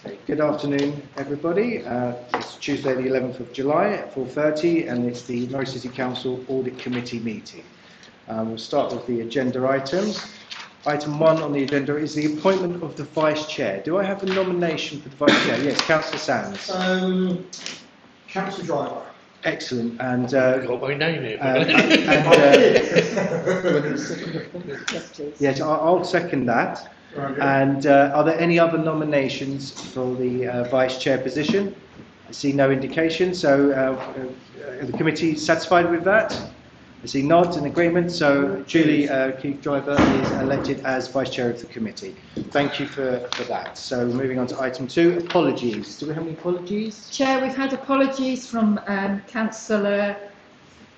Okay, good afternoon, everybody. It's Tuesday, the 11th of July at 4:30, and it's the Norwich City Council Audit Committee meeting. We'll start with the agenda items. Item 1 on the agenda is the appointment of the Vice Chair. Do I have a nomination for the Vice Chair? Yes, Councillor Sands. Councillor Driver. Excellent. And got my name here. Yes, I'll second that. Okay. And are there any other nominations for the Vice Chair position? I see no indication. So are the committee satisfied with that? I see nods in agreement. So Julie Keith Driver is elected as Vice Chair of the committee. Thank you for that. So moving on to item 2, apologies. Do we have any apologies? Chair, we've had apologies from Councillor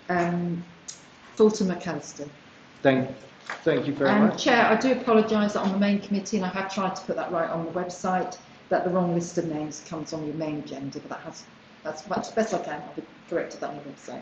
Fulton McAllister. Thank you very much. Chair, I do apologise that on the main committee, and I have tried to put that right on the website, that the wrong list of names comes on your main agenda, but that's much best I can. I'll be corrected that on the website.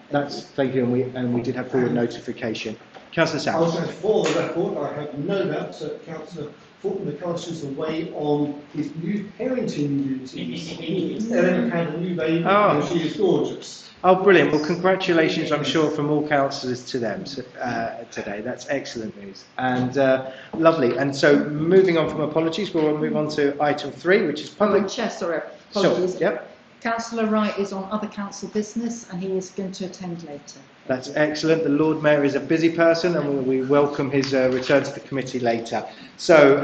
Thank you, and we did have forward notification. Councillor Sands. I was going to, for the record, I have no doubt that Councillor Fulton McAllister is away on his new parenting duties. Ellen had a new baby, and she is gorgeous. Oh, brilliant. Well, congratulations, I'm sure, from all councillors to them today. That's excellent news. And lovely. And so, moving on from apologies, we'll move on to item 3, which is public... Chair, sorry, apologies. Sure, yep. Councillor Wright is on other council business, and he is going to attend later. That's excellent. The Lord Mayor is a busy person, and we welcome his return to the committee later. So,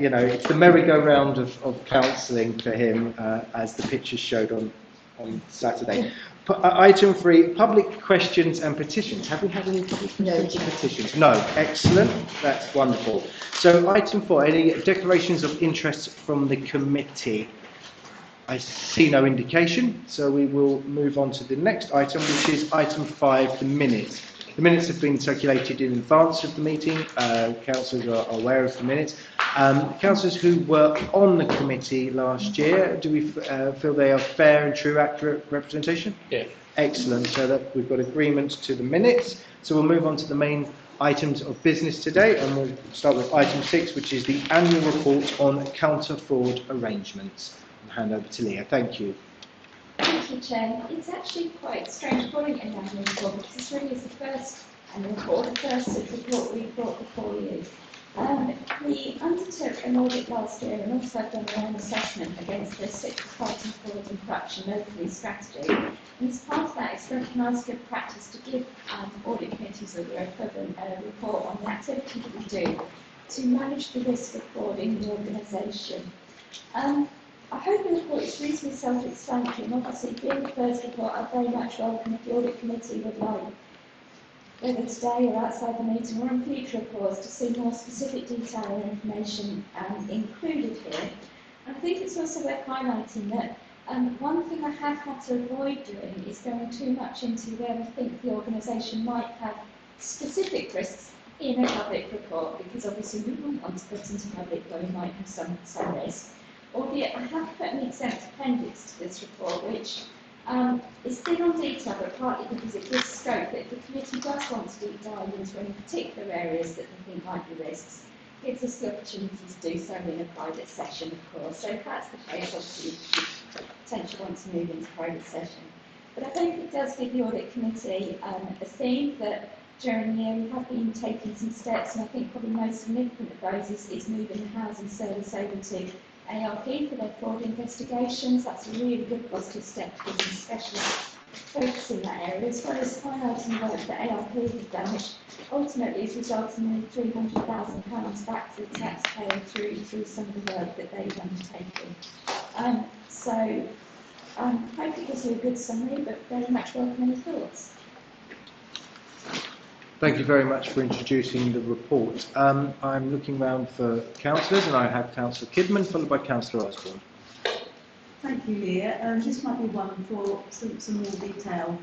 it's the merry-go-round of counselling for him, as the pictures showed on Saturday. Item 3, public questions and petitions. Have we had any public questions and petitions? No. Excellent. That's wonderful. So, item 4, any declarations of interest from the committee? I see no indication, so we will move on to the next item, which is item 5, the minutes. The minutes have been circulated in advance of the meeting. Councillors are aware of the minutes. Councillors who were on the committee last year, do we feel they are fair and true, accurate representation? Yeah. Excellent. So that we've got agreement to the minutes. So we'll move on to the main items of business today, and we'll start with item 6, which is the annual report on counter-fraud arrangements. Hand over to Leah. Thank you. Thank you, Chair. It's actually quite strange calling it an annual report, because this really is the first annual report, the first report we brought before you. We undertook an audit last year and also done our own assessment against the fighting fraud and corruption locally strategy. And as part of that, it's recognised good practice to give audit committees or their equivalent a report on the activity that we do to manage the risk of fraud in the organisation. I hope the report is reasonably self-explanatory, and obviously being the first report, I very much welcome if the audit committee would like, whether today or outside the meeting or in future reports, to see more specific detail and information included here. And I think it's also worth highlighting that one thing I have had to avoid doing is going too much into where we think the organisation might have specific risks in a public report, because obviously we wouldn't want to put into public where we might have some risk. Albeit I have put an exempt appendix to this report, which is thin on detail, but partly because it gives scope that if the committee does want to deep dive into any particular areas that they think might be risks, it gives us the opportunity to do so in a private session, of course. So if that's the case, obviously we potentially want to move into private session. But I think it does give the audit committee a theme that during the year we have been taking some steps, and I think probably most significant of those is moving the housing service over to ARP for their fraud investigations. That's a really good positive step to give them special focus in that area, as well as highlighting the work that ARP have done, which ultimately is resulting in £300,000 back to the taxpayer through some of the work that they've undertaken. I hope it gives you a good summary, but very much welcome any thoughts. Thank you very much for introducing the report. I'm looking round for councillors, and I have Councillor Kidman, followed by Councillor Osborne. Thank you, Leah. This might be one for some more detail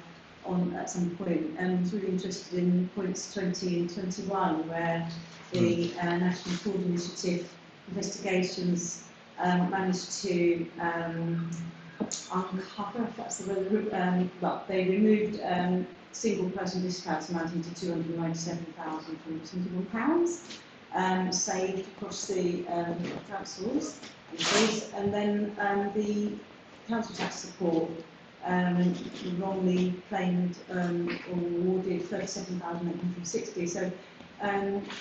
on at some point. I was really interested in points 20 and 21, where the National Fraud Initiative investigations managed to uncover, if that's the word, they removed single person discounts amounting to £297,000 from £21, saved across the councils, increase, and then the council tax support wrongly claimed or awarded 37,860. So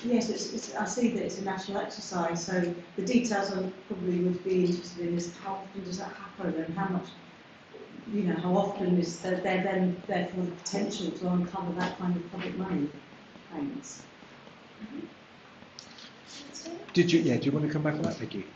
yes, I see that it's a national exercise. So the details I probably would be interested in is how often does that happen, and how much, how often is there then therefore the potential to uncover that kind of public money? Thanks. Do you want to come back on that, Vicky?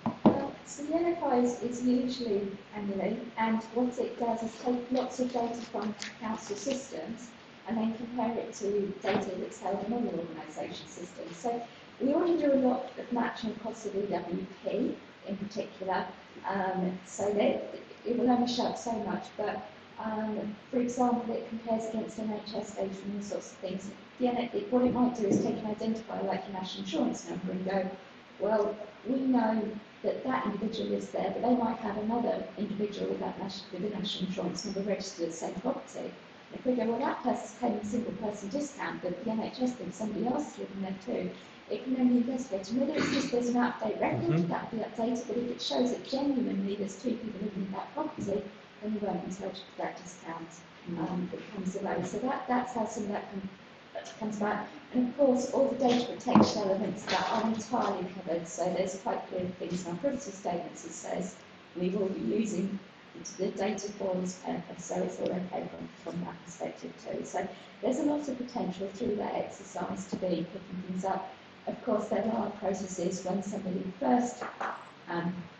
So the NFI is usually annually, and what it does is take lots of data from council systems and then compare it to data that's held in other organisation systems. So we already do a lot of matching across the DWP in particular, so that it will only show up so much, but for example, it compares against NHS data and all sorts of things. What it might do is take an identifier like your national insurance number and go, well, we know that that individual is there, but they might have another individual with a national insurance number registered at the same property. If we go, well, that person's claiming a single person discount, but the NHS thinks somebody else is living there too, it can then investigate. And whether it's just there's an out-of-date record, that will be updated, but if it shows that genuinely there's two people living in that property, then you won't be entitled to that discount that comes away. So that's how some of that comes back. And of course, all the data protection elements that are entirely covered. So there's quite clear things in our privacy statements that says we will be using the data for this purpose, so it's all okay from that perspective too. So there's a lot of potential through that exercise to be picking things up. Of course, there are processes when somebody first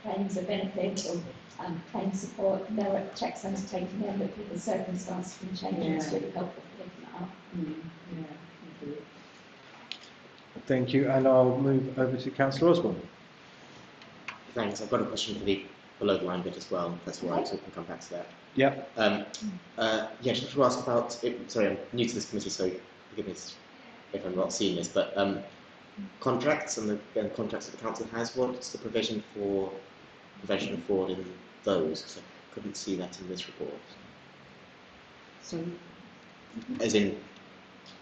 claims a benefit or claims support, there are checks undertaken then, but people's circumstances can change and it's really helpful for picking it up. Yeah, Thank you, and I'll move over to Councillor Osborne. Thanks. I've got a question for the below the line bit as well. That's all right, so we can come back to that. Yeah. Just to ask about. Sorry, I'm new to this committee, so forgive me if I'm not seeing this. But contracts and the contracts that the council has. What's the provision for prevention of fraud in those? Because I couldn't see that in this report. So, As in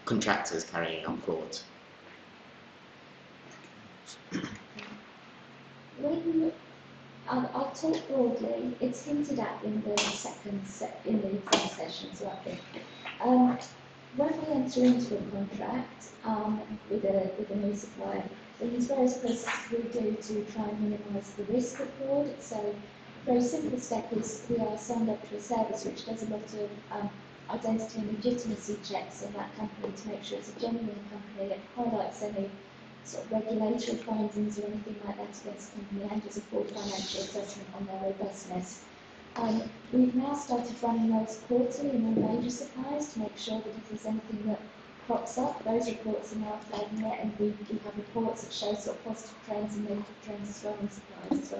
contractors carrying out fraud. I'll talk broadly. It's hinted at in the exam session, so I think. When we enter into a contract with a new supplier, there's various processes we do to try and minimise the risk of fraud. So a very simple step is we are signed up to a service which does a lot of identity and legitimacy checks in that company to make sure it's a genuine company. It highlights any sort of regulatory findings or anything like that against the company, and does a full financial assessment on their robustness. We've now started running those quarterly in all major suppliers to make sure that if there's anything that crops up, those reports are now flagging it, and we have reports that show sort of positive trends and negative trends as well in suppliers as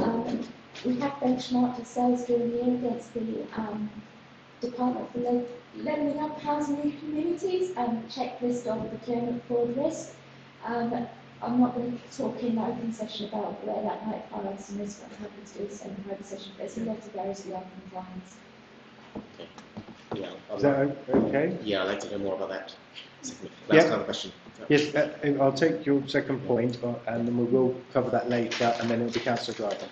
well. We have benchmarked ourselves during the year against the Department for Levelling Up Housing and Communities checklist of procurement fraud risk. I'm not going to talk in open session about where that might highlight some risk, but I'm happy to do so in private session. There's a lot of areas we are compliant. Okay. Yeah. Is that okay? Yeah, I'd like to hear more about that. Yeah. Last question. Yes, I'll take your second point, and then we will cover that later, and then it'll be Councillor Driver.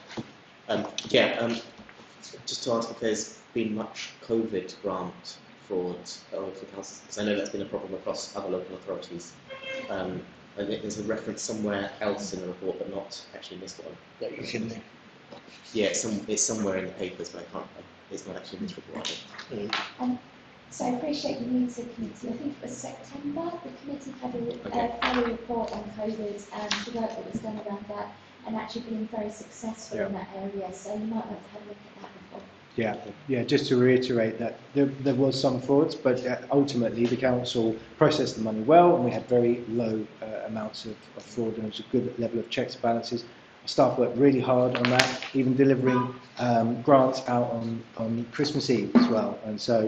Just to ask if there's been much COVID grant fraud over the council, because I know that's been a problem across other local authorities. And there's a reference somewhere else in the report, but not actually in this one. That is in there. Yeah, it's somewhere in the papers, but I can't. It's not actually in this report. So I appreciate you need to committee. I think it was September. The committee had a report on COVID and the work that was done around that, and actually being very successful in that area. So you might want to have a look at that before. Yeah. Just to reiterate that there was some frauds, but ultimately the council processed the money well, and we had very low amounts of fraud, and it was a good level of checks and balances. Our staff worked really hard on that, even delivering grants out on Christmas Eve as well. And so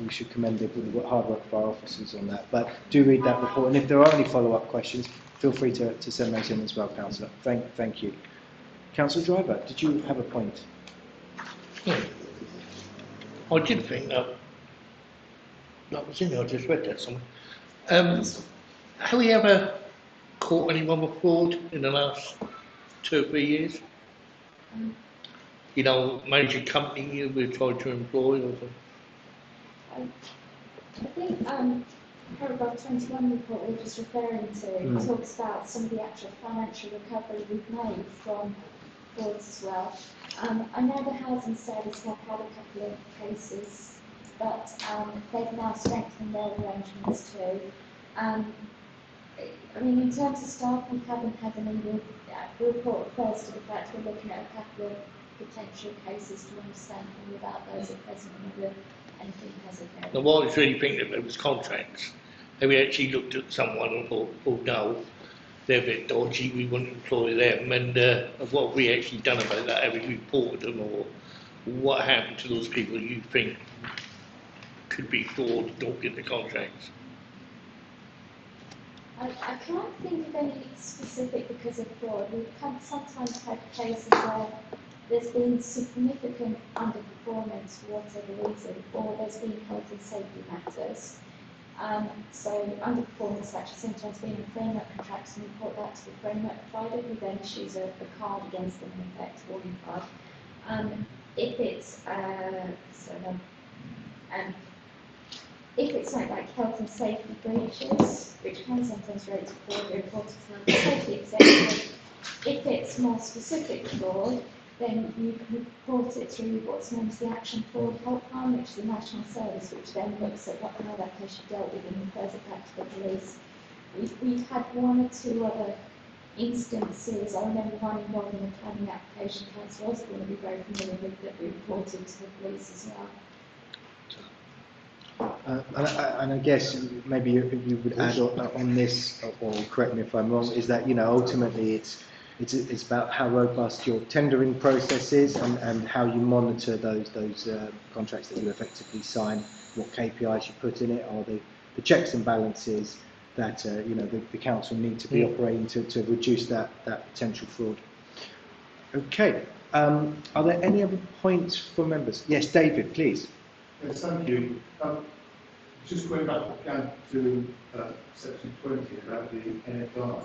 we should commend the hard work of our officers on that. But do read that report, and if there are any follow-up questions, feel free to send those in as well, Councillor. Thank you. Councillor Driver, did you have a point? Yeah. I did think that was in there. I just read that somewhere. Have we ever caught anyone with fraud in the last 2 or 3 years? Um, You know, major company you were trying to employ or something? I think paragraph 21 report we're just referring to talks about some of the actual financial recovery we've made from frauds as well. I know the housing service have had a couple of cases, but they've now strengthened their arrangements too. I mean, in terms of staff, we haven't had any. The report refers to the fact we're looking at a couple of potential cases to understand more about those at present and whether anything has occurred. Now, what I was really thinking of was contracts. Have we actually looked at someone and thought, oh no, they're a bit dodgy, we won't employ them, and what have we actually done about that? Have we reported them, or what happened to those people you think could be fraud, don't get the contracts? I can't think of any specific because of fraud. We've sometimes had cases where there's been significant underperformance for whatever reason, or there's been health and safety matters. So underperformance actually sometimes being in framework contracts, and report that to the framework provider, who then issues a card against them, in effect, warning card. If it's if it's like health and safety breaches, which can sometimes relate to fraud, the report to health and safety executive. If it's more specific fraud, then you can report it through what's known as the Action Fraud Helpline, which is the national service, which then looks at how that case is dealt with and refers it back to the police. We've had one or two other instances. I remember one involving a planning application Council Osborne will be very familiar with, that we reported to the police as well. And I guess maybe you would add on this, or correct me if I'm wrong, is that, you know, ultimately it's about how robust your tendering process is and how you monitor those contracts that you effectively sign, what KPIs you put in it, are the checks and balances that you know the council need to be operating to reduce that potential fraud. Okay. Are there any other points for members? Yes, David, please. Yes, thank you. Just going back again to section 20 about the NFI,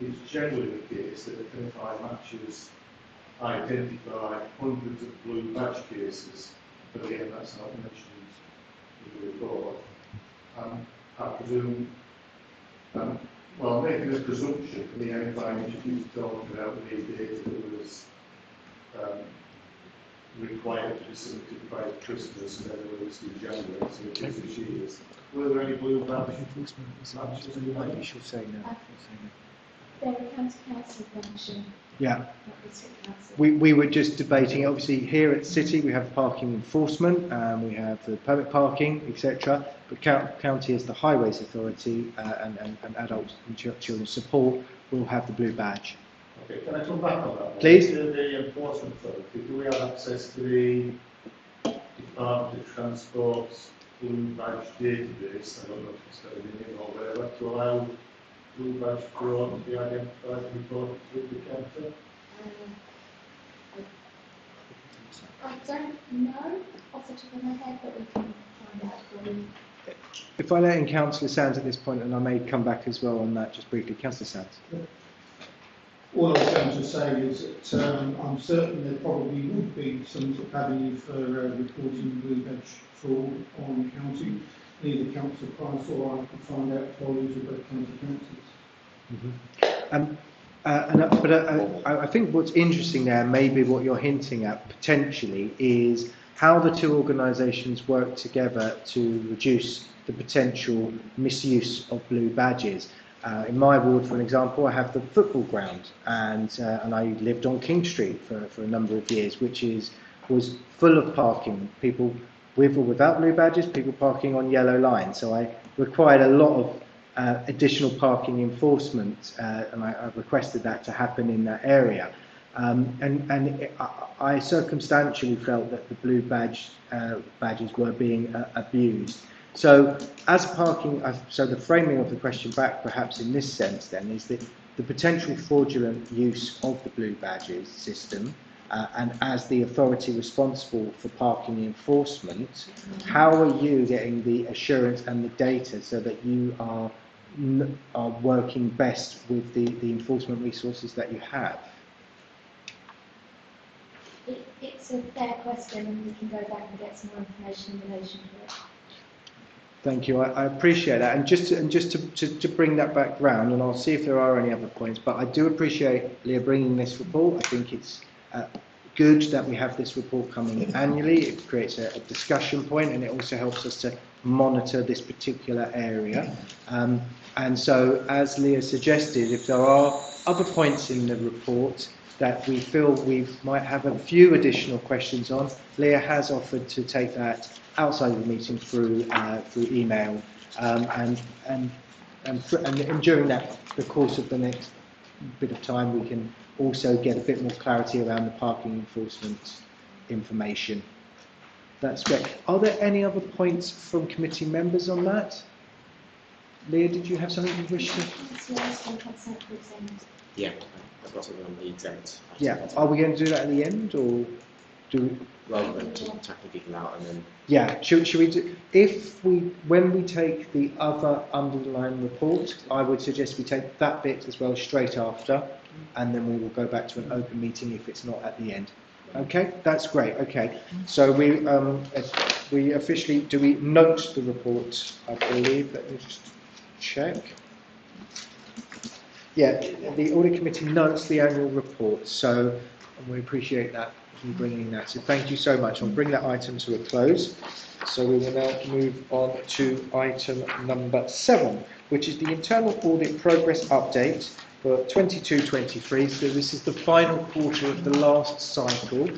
it's generally the case that the NFI matches identify hundreds of blue badge cases, but again that's not mentioned in the report. I presume, well, I'm making a presumption from the NFI introduced talking about the data that was required to be submitted by Christmas and then released in January, so it was this year's. Were there any blue badge matches in the You should say no. They're a county council function. Yeah. Not district council. We were just debating, obviously here at City we have parking enforcement, we have the permit parking, etc. But county as the highways authority and adults and children support will have the blue badge. Okay, can I come back on that? Please. The enforcement authority, do we have access to the Department of Transport's blue badge database? I don't know if it's got a name or whatever, to allow blue badge fraud to be identified and reported to the county? I don't know off the top of my head, but we can find out for you. If I let in Councillor Sands at this point, and I may come back as well on that just briefly. Councillor Sands. All I was going to say is that I'm certain there probably would be some sort of avenue for reporting blue badge fraud on county. Either Council Price or I could find out for you to both county councils. I think what's interesting there, maybe what you're hinting at potentially, is how the two organisations work together to reduce the potential misuse of blue badges. In my ward, for an example, I have the football ground, and I lived on King Street for a number of years, which was full of parking, people with or without blue badges, people parking on yellow lines. So I required a lot of additional parking enforcement, and I requested that to happen in that area. I circumstantially felt that the blue badges were being abused. So as parking, so the framing of the question back perhaps in this sense then is that the potential fraudulent use of the blue badges system, and as the authority responsible for parking enforcement, how are you getting the assurance and the data so that you are are working best with the enforcement resources that you have? It's a fair question, and we can go back and get some more information in relation to it. Thank you. I appreciate that, and just to bring that back round, and I'll see if there are any other points. But I do appreciate Leah bringing this report. I think it's good that we have this report coming annually. It creates a discussion point, and it also helps us to monitor this particular area. And so, as Leah suggested, if there are other points in the report that we feel we might have a few additional questions on, Leah has offered to take that outside of the meeting through email, and during the course of the next bit of time, we can also get a bit more clarity around the parking enforcement information. That's great. Are there any other points from committee members on that? Leah, did you have something you wish to? Yeah, I've got something on the exempt. Yeah. Are we going to do that at the end, or do? Rather than tackling people out and then. Yeah. Should we do? When we take the other underlying report, I would suggest we take that bit as well straight after, and then we will go back to an open meeting if it's not at the end. Okay, that's great. Okay, so we officially do we note the report? I believe. Let me just check. Yeah, the audit committee notes the annual report, so we appreciate that you bringing that. So thank you so much. I'll bring that item to a close. So we will now move on to item number 7, which is the internal audit progress update for 22-23. So this is the final quarter of the last cycle.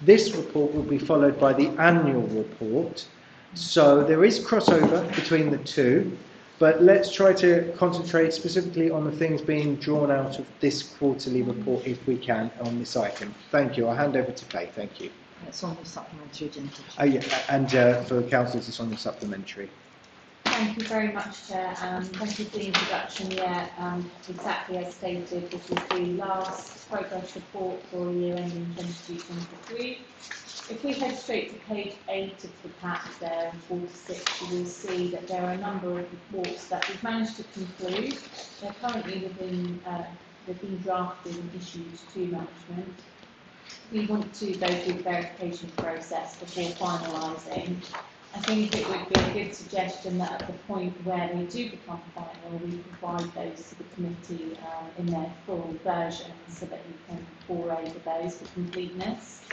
This report will be followed by the annual report. So there is crossover between the two, but let's try to concentrate specifically on the things being drawn out of this quarterly report if we can on this item. Thank you. I'll hand over to Faye. Thank you. It's on the supplementary agenda. Oh yeah, and for councillors it's on the supplementary. Thank you very much, Chair. Thank you for the introduction. Yeah, exactly as stated, this is the last progress report for the year ending 22-23. If we head straight to page 8 of the pack there, and 4 to 6, you will see that there are a number of reports that we've managed to conclude. They're currently they've been drafted and issued to management. We want to go through the verification process before finalising. I think it would be a good suggestion that at the point where they do become final, we provide those to the committee in their full version so that you can pore over those for completeness.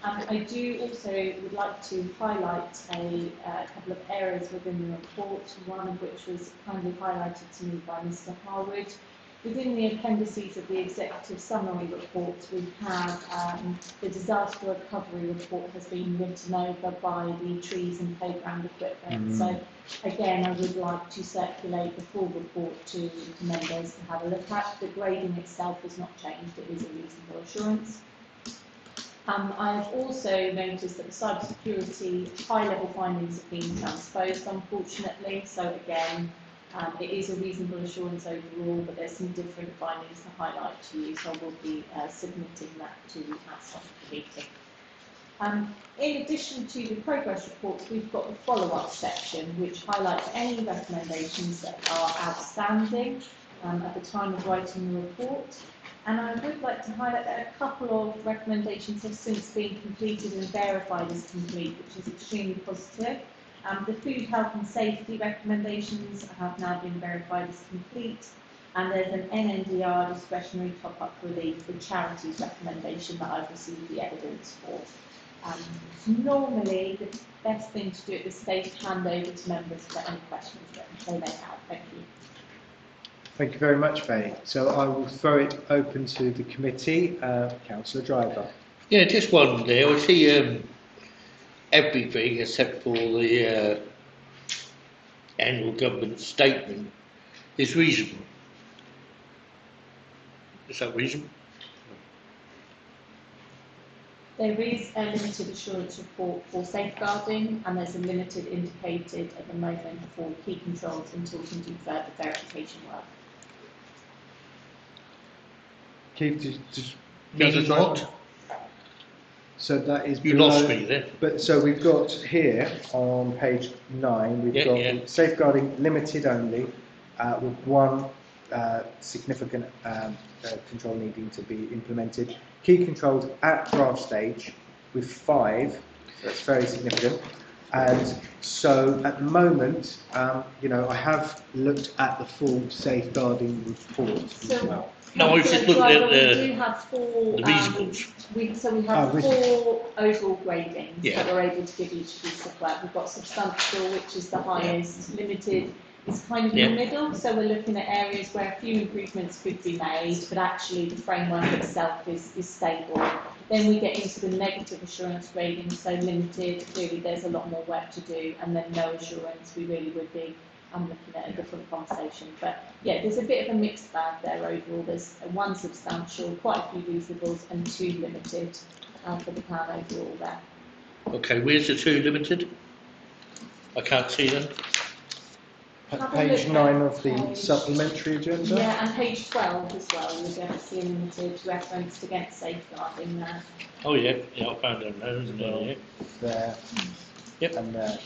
I do also would like to highlight a couple of areas within the report, one of which was kindly highlighted to me by Mr. Harwood. Within the appendices of the executive summary report, we have the disaster recovery report has been written over by the trees and playground equipment. So again, I would like to circulate the full report to members to have a look at. The grading itself has not changed, it is a reasonable assurance. I've also noticed that the cybersecurity high-level findings have been transposed, unfortunately. So again, it is a reasonable assurance overall, but there's some different findings to highlight to you. So I will be submitting that to the meeting. In addition to the progress reports, we've got the follow-up section, which highlights any recommendations that are outstanding at the time of writing the report. And I would like to highlight that a couple of recommendations have since been completed and verified as complete, which is extremely positive. The food, health and safety recommendations have now been verified as complete. And there's an NNDR discretionary top-up relief for charities recommendation that I've received the evidence for. Normally, the best thing to do at this stage is hand over to members for any questions that they may have. Thank you. Thank you very much, Faye. So I will throw it open to the committee. Councillor Driver. Yeah, just one there. I see everything except for the annual government statement is reasonable. Is that reasonable? There is a limited assurance report for safeguarding, and there's a limited indicated at the moment for key controls until we can do further verification work. Keith, just Maybe not. So that is You lost me there. But so we've got here on page 9, we've got safeguarding limited only, with one significant control needing to be implemented. Key controls at draft stage with 5, so that's very significant. And so at the moment, you know, I have looked at the full safeguarding report as well. No, I was just looking at We do have 4. the musicals. We have 4 overall gradings Yeah. that we're able to give each piece of work. We've got substantial, which is the highest. Limited is kind of in the middle. So we're looking at areas where a few improvements could be made, but actually the framework itself is stable. Then we get into the negative assurance grading. So limited, clearly there's a lot more work to do, and then no assurance, we really would be looking at a different conversation. But yeah, there's a bit of a mixed bag there overall. There's 1 substantial, quite a few reasonable, and 2 limited for the plan overall there. Okay, where's the 2 limited? I can't see them. Page 9 of the supplementary agenda. Yeah, and page 12 as well, you'll be able to see a limited referenced against safeguarding there. Oh yeah, I found them there, isn't it? There. Yep. And there.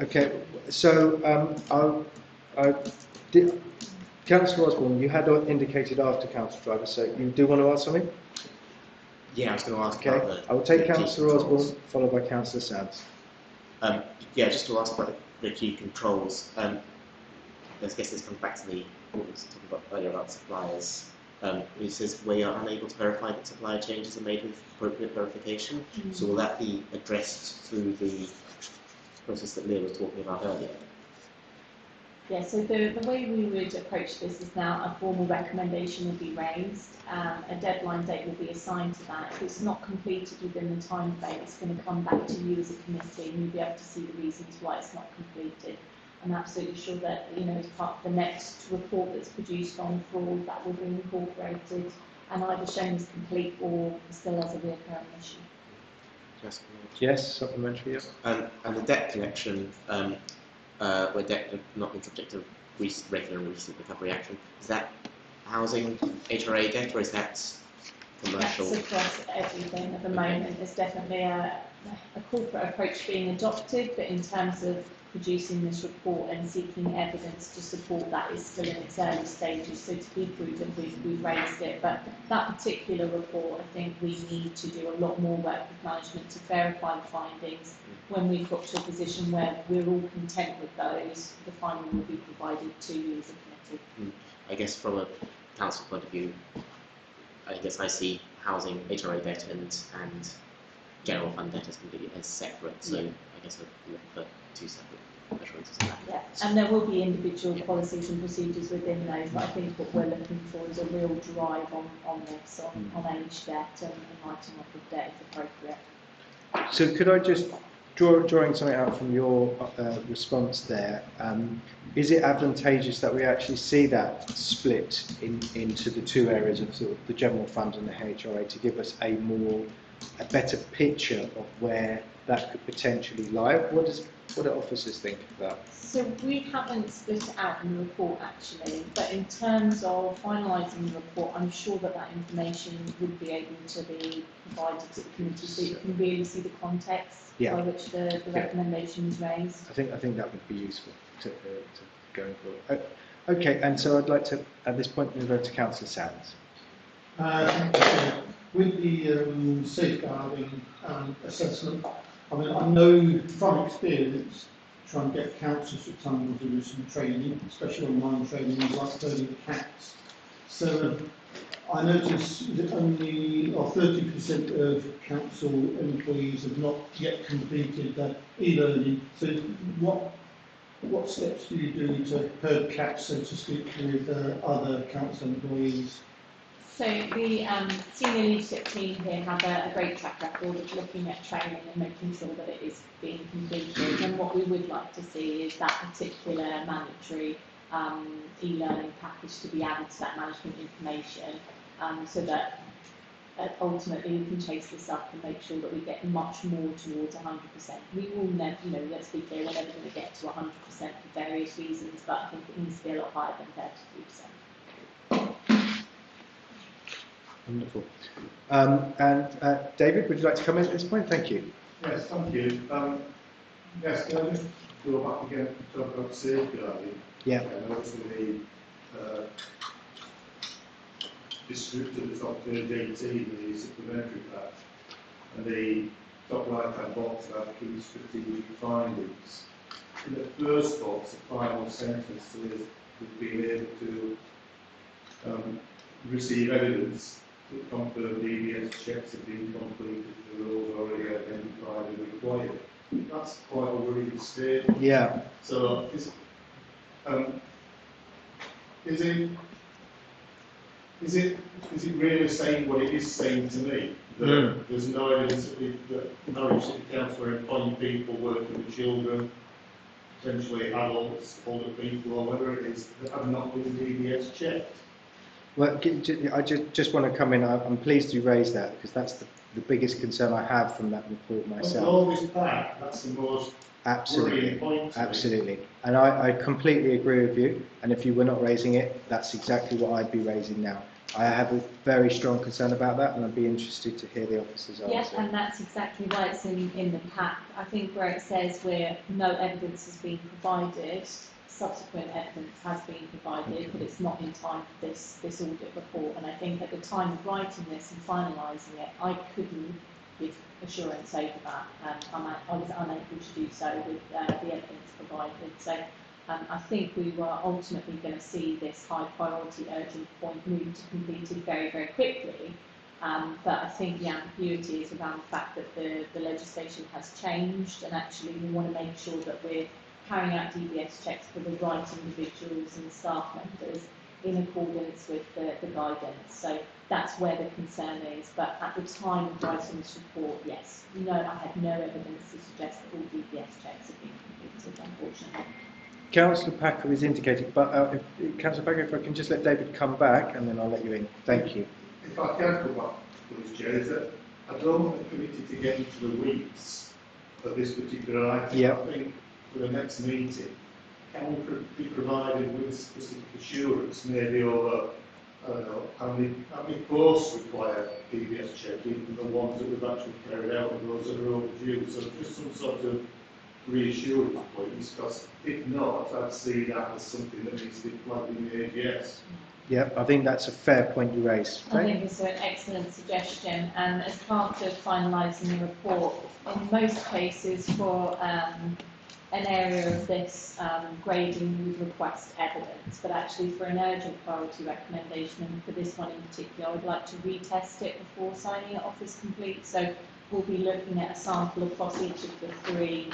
Okay, so Councillor Osborne, you had indicated after Councillor Driver, so you do want to ask something? Yeah, I was going to ask Okay, about I will take the key Councillor controls. Osborne, followed by Councillor Sands. Yeah, just to ask about the key controls. I guess this comes back to what we were talking about earlier about suppliers. It says we are unable to verify that supplier changes are made with appropriate verification. So will that be addressed through the process that Leah was talking about earlier? Yeah, so the way we would approach this is now a formal recommendation will be raised, a deadline date will be assigned to that. If it's not completed within the time frame, it's going to come back to you as a committee, and you'll be able to see the reasons why it's not completed. I'm absolutely sure that, you know, as part of the next report that's produced on fraud, that will be incorporated and either shown as complete or still as a recurring issue. Yes, supplementary. Yes. And the debt collection, where debt have not been subject to regular and recent recovery action, is that housing HRA debt, or is that commercial? That's across everything at the moment. There's definitely a corporate approach being adopted, but in terms of producing this report and seeking evidence to support that is still in its early stages. So to be prudent, we've raised it. But that particular report, I think we need to do a lot more work with management to verify the findings. When we've got to a position where we're all content with those, the finding will be provided to you as a committee. I guess from a council point of view, I guess I see housing, HRA debt and general fund debt as completely as separate. So I guess I'd look for 2 separate measurements of that. Yeah, and there will be individual policies and procedures within those, but I think what we're looking for is a real drive on this, on age debt and writing off of debt if appropriate. So could I just drawing something out from your response there? Is it advantageous that we actually see that split into the 2 areas of sort of the general fund and the HRA to give us a better picture of where that could potentially lie? What do officers think of that? So we haven't split it out in the report actually, but in terms of finalising the report, I'm sure that information would be able to be provided to the committee so you can really see the context by which the recommendation is raised. I think that would be useful to going forward. Okay, and so I'd like to, at this point, move over to Councillor Sands. With the safeguarding assessment, I mean, I know from experience, try and get councils at times to do some training, especially online training, like burning cats. So I noticed that only 30% of council employees have not yet completed that e-learning. So what steps do you do to herd cats, so to speak, with other council employees? So the senior leadership team here have a great track record of looking at training and making sure that it is being completed. And what we would like to see is that particular mandatory e-learning package to be added to that management information, so that ultimately we can chase this up and make sure that we get much more towards 100%. We will never, you know, let's be clear, we're never going to get to 100% for various reasons, but I think it needs to be a lot higher than 33%. Wonderful. David, would you like to come in at this point? Thank you. Yes, thank you. Yes, can I just go back again and talk about safeguarding. Yeah. And obviously the descriptor that's on page 18, the supplementary pack, and the top right-hand box about key strategic findings. In the first box, the final sentence says we've been able to receive evidence that confirm DBS checks have been completed for those already identified and required. That's quite a worrying statement. Yeah. So is it really saying what it is saying to me? That there's no evidence that Norwich City Council are employing people working with children, potentially adults, older people, or whatever it is, that have not been DBS checked? Well, I just want to come in. I'm pleased you raised that because that's the biggest concern I have from that report myself. With all this back, that's the most Absolutely, worrying point. absolutely. And I completely agree with you. And if you were not raising it, that's exactly what I'd be raising now. I have a very strong concern about that, and I'd be interested to hear the officers' answer. Yes, and that's exactly why it's in the pack. I think where it says where no evidence has been provided, subsequent evidence has been provided, but it's not in time for this audit report. And I think at the time of writing this and finalising it, I couldn't give assurance over that. I was unable to do so with the evidence provided. So I think we were ultimately going to see this high priority urgent point moved to completed very, very quickly. But I think the ambiguity is around the fact that the legislation has changed, and actually we want to make sure that we're carrying out DBS checks for the right individuals and staff members in accordance with the guidance. So that's where the concern is. But at the time of writing this report, yes, no, I had no evidence to suggest that all DBS checks have been completed, unfortunately. Councillor Packer is indicated, but Councillor Packer, if I can just let David come back and then I'll let you in. Thank you. If I can come back, please, Chair, is that I don't want the committee to get into the weeds of this particular item. Yep. I think for the next meeting, can we be provided with specific assurance, maybe over, I don't know, how many posts require DBS check, even the ones that we've actually carried out and those that are overdue. So just some sort of reassurance, please, because if not, I'd see that as something that needs to be plugged in the AGS. Yep, I think that's a fair point you raised. I think it's an excellent suggestion, and as part of finalising the report, in most cases for an area of this grading, we would request evidence, but actually for an urgent priority recommendation, and for this one in particular, I would like to retest it before signing it off as complete. So we'll be looking at a sample across each of the three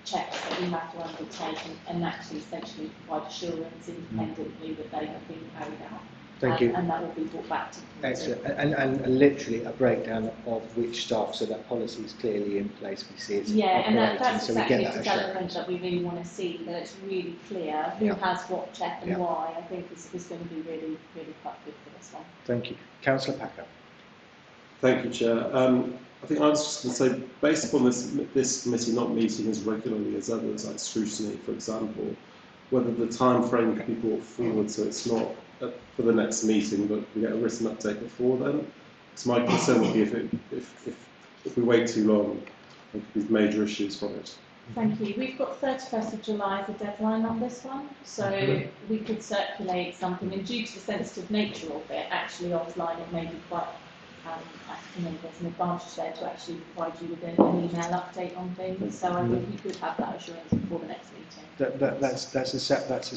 checks that we have to undertake and actually essentially provide assurance independently that they have been carried out. Thank you. And that will be brought back to the committee. Excellent. And literally a breakdown of which staff, so that policy is clearly in place. We see it's and operating, that's so we exactly get the that development assurance. that we really want to see, that it's really clear who has what check and why. I think is going to be really, really quite good for this one. Thank you. Councillor Packer. Thank you, Chair. I think I was just going to say, based upon this committee not meeting as regularly as others, like scrutiny, for example, whether the time frame can be brought forward so it's not for the next meeting, but we get a written update before then. So my concern would be if we wait too long, there could be major issues from it. Thank you. We've got 31st of July as a deadline on this one, so we could circulate something, and due to the sensitive nature of it, actually offline it may be quite, there's an advantage there to actually provide you with an email update on things, so I think we could have that assurance before the next meeting. That's a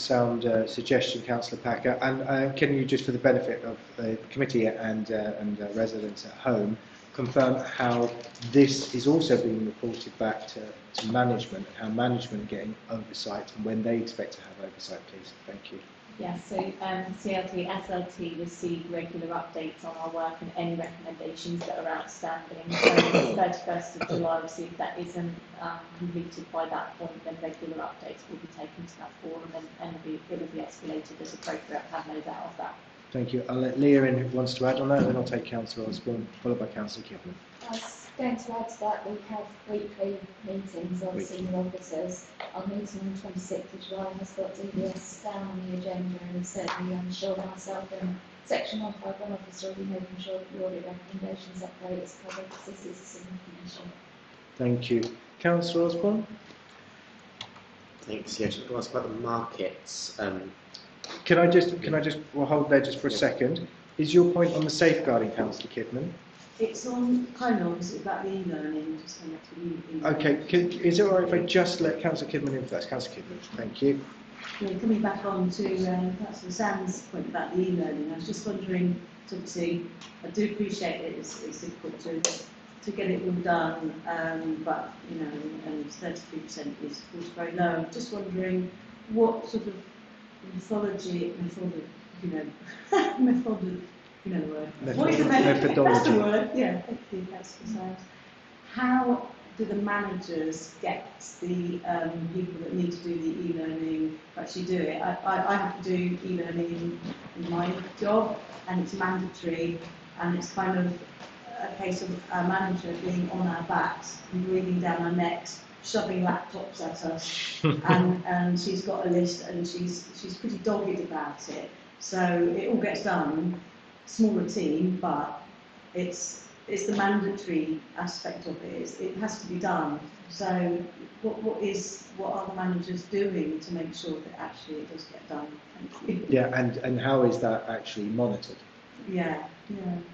sound suggestion, Councillor Packer. And can you, just for the benefit of the committee and residents at home, confirm how this is also being reported back to management, and how management are getting oversight and when they expect to have oversight, please? Thank you. Yes, so CLT, SLT receive regular updates on our work and any recommendations that are outstanding. So 31st of July, obviously, if that isn't completed by that point, then regular updates will be taken to that forum and it will be escalated as appropriate. I have no doubt of that. Thank you. I'll let Leah in who wants to add on that, and then I'll take Councillor Osborne, followed by Councillor Kipling. I was going to add to that, we have weekly meetings of senior officers. Our meeting on the 26th of July has got DBS down on the agenda, and certainly I'm sure myself and Section 151 officer will be making sure that the audit recommendations update is covered, because this is a significant issue. Thank you. Councillor Osborne? Thanks. Yeah, just want to ask about the markets. Can I just we'll hold there just for a second. Is your point on the safeguarding, Councillor Kidman? It's on kind of it's about the e-learning, just saying that's what Okay, is it all right if I just let Councillor Kidman in first? Councillor Kidman, thank you. Yeah, coming back on to Councillor Sam's point about the e-learning, I was just wondering, obviously, I do appreciate it, it's difficult to get it all done, but, you know, and 33% is very low. I'm just wondering what sort of methodology, you know, you know the word. What is the Methodology. That's the word, yeah, thank you, Councillor Sam. How do the managers get the people that need to do the e-learning to actually do it? I have to do e-learning in my job, and it's mandatory, and it's kind of a case of our manager being on our backs and breathing down our necks, shoving laptops at us, and she's got a list, and she's pretty dogged about it. So it all gets done, smaller team, but it's the mandatory aspect of it. It has to be done. So what are the managers doing to make sure that actually it does get done? Thank you. Yeah, and how is that actually monitored? Yeah.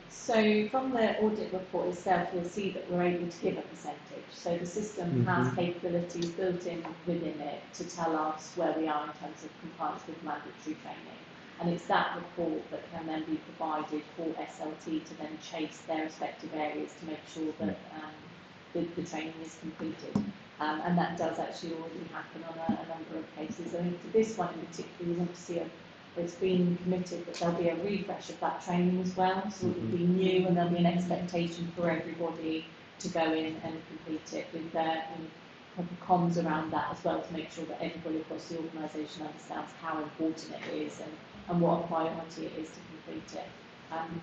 So from the audit report itself, you'll see that we're able to give a percentage. So the system has capabilities built in within it to tell us where we are in terms of compliance with mandatory training. And it's that report that can then be provided for SLT to then chase their respective areas to make sure that the training is completed. And that does actually already happen on a number of cases. I think for this one in particular, we want to see it's been committed that there'll be a refresh of that training as well. So it will be new, and there'll be an expectation for everybody to go in and complete it with their proper comms around that as well, to make sure that everybody across the organisation understands how important it is and what a priority it is to complete it.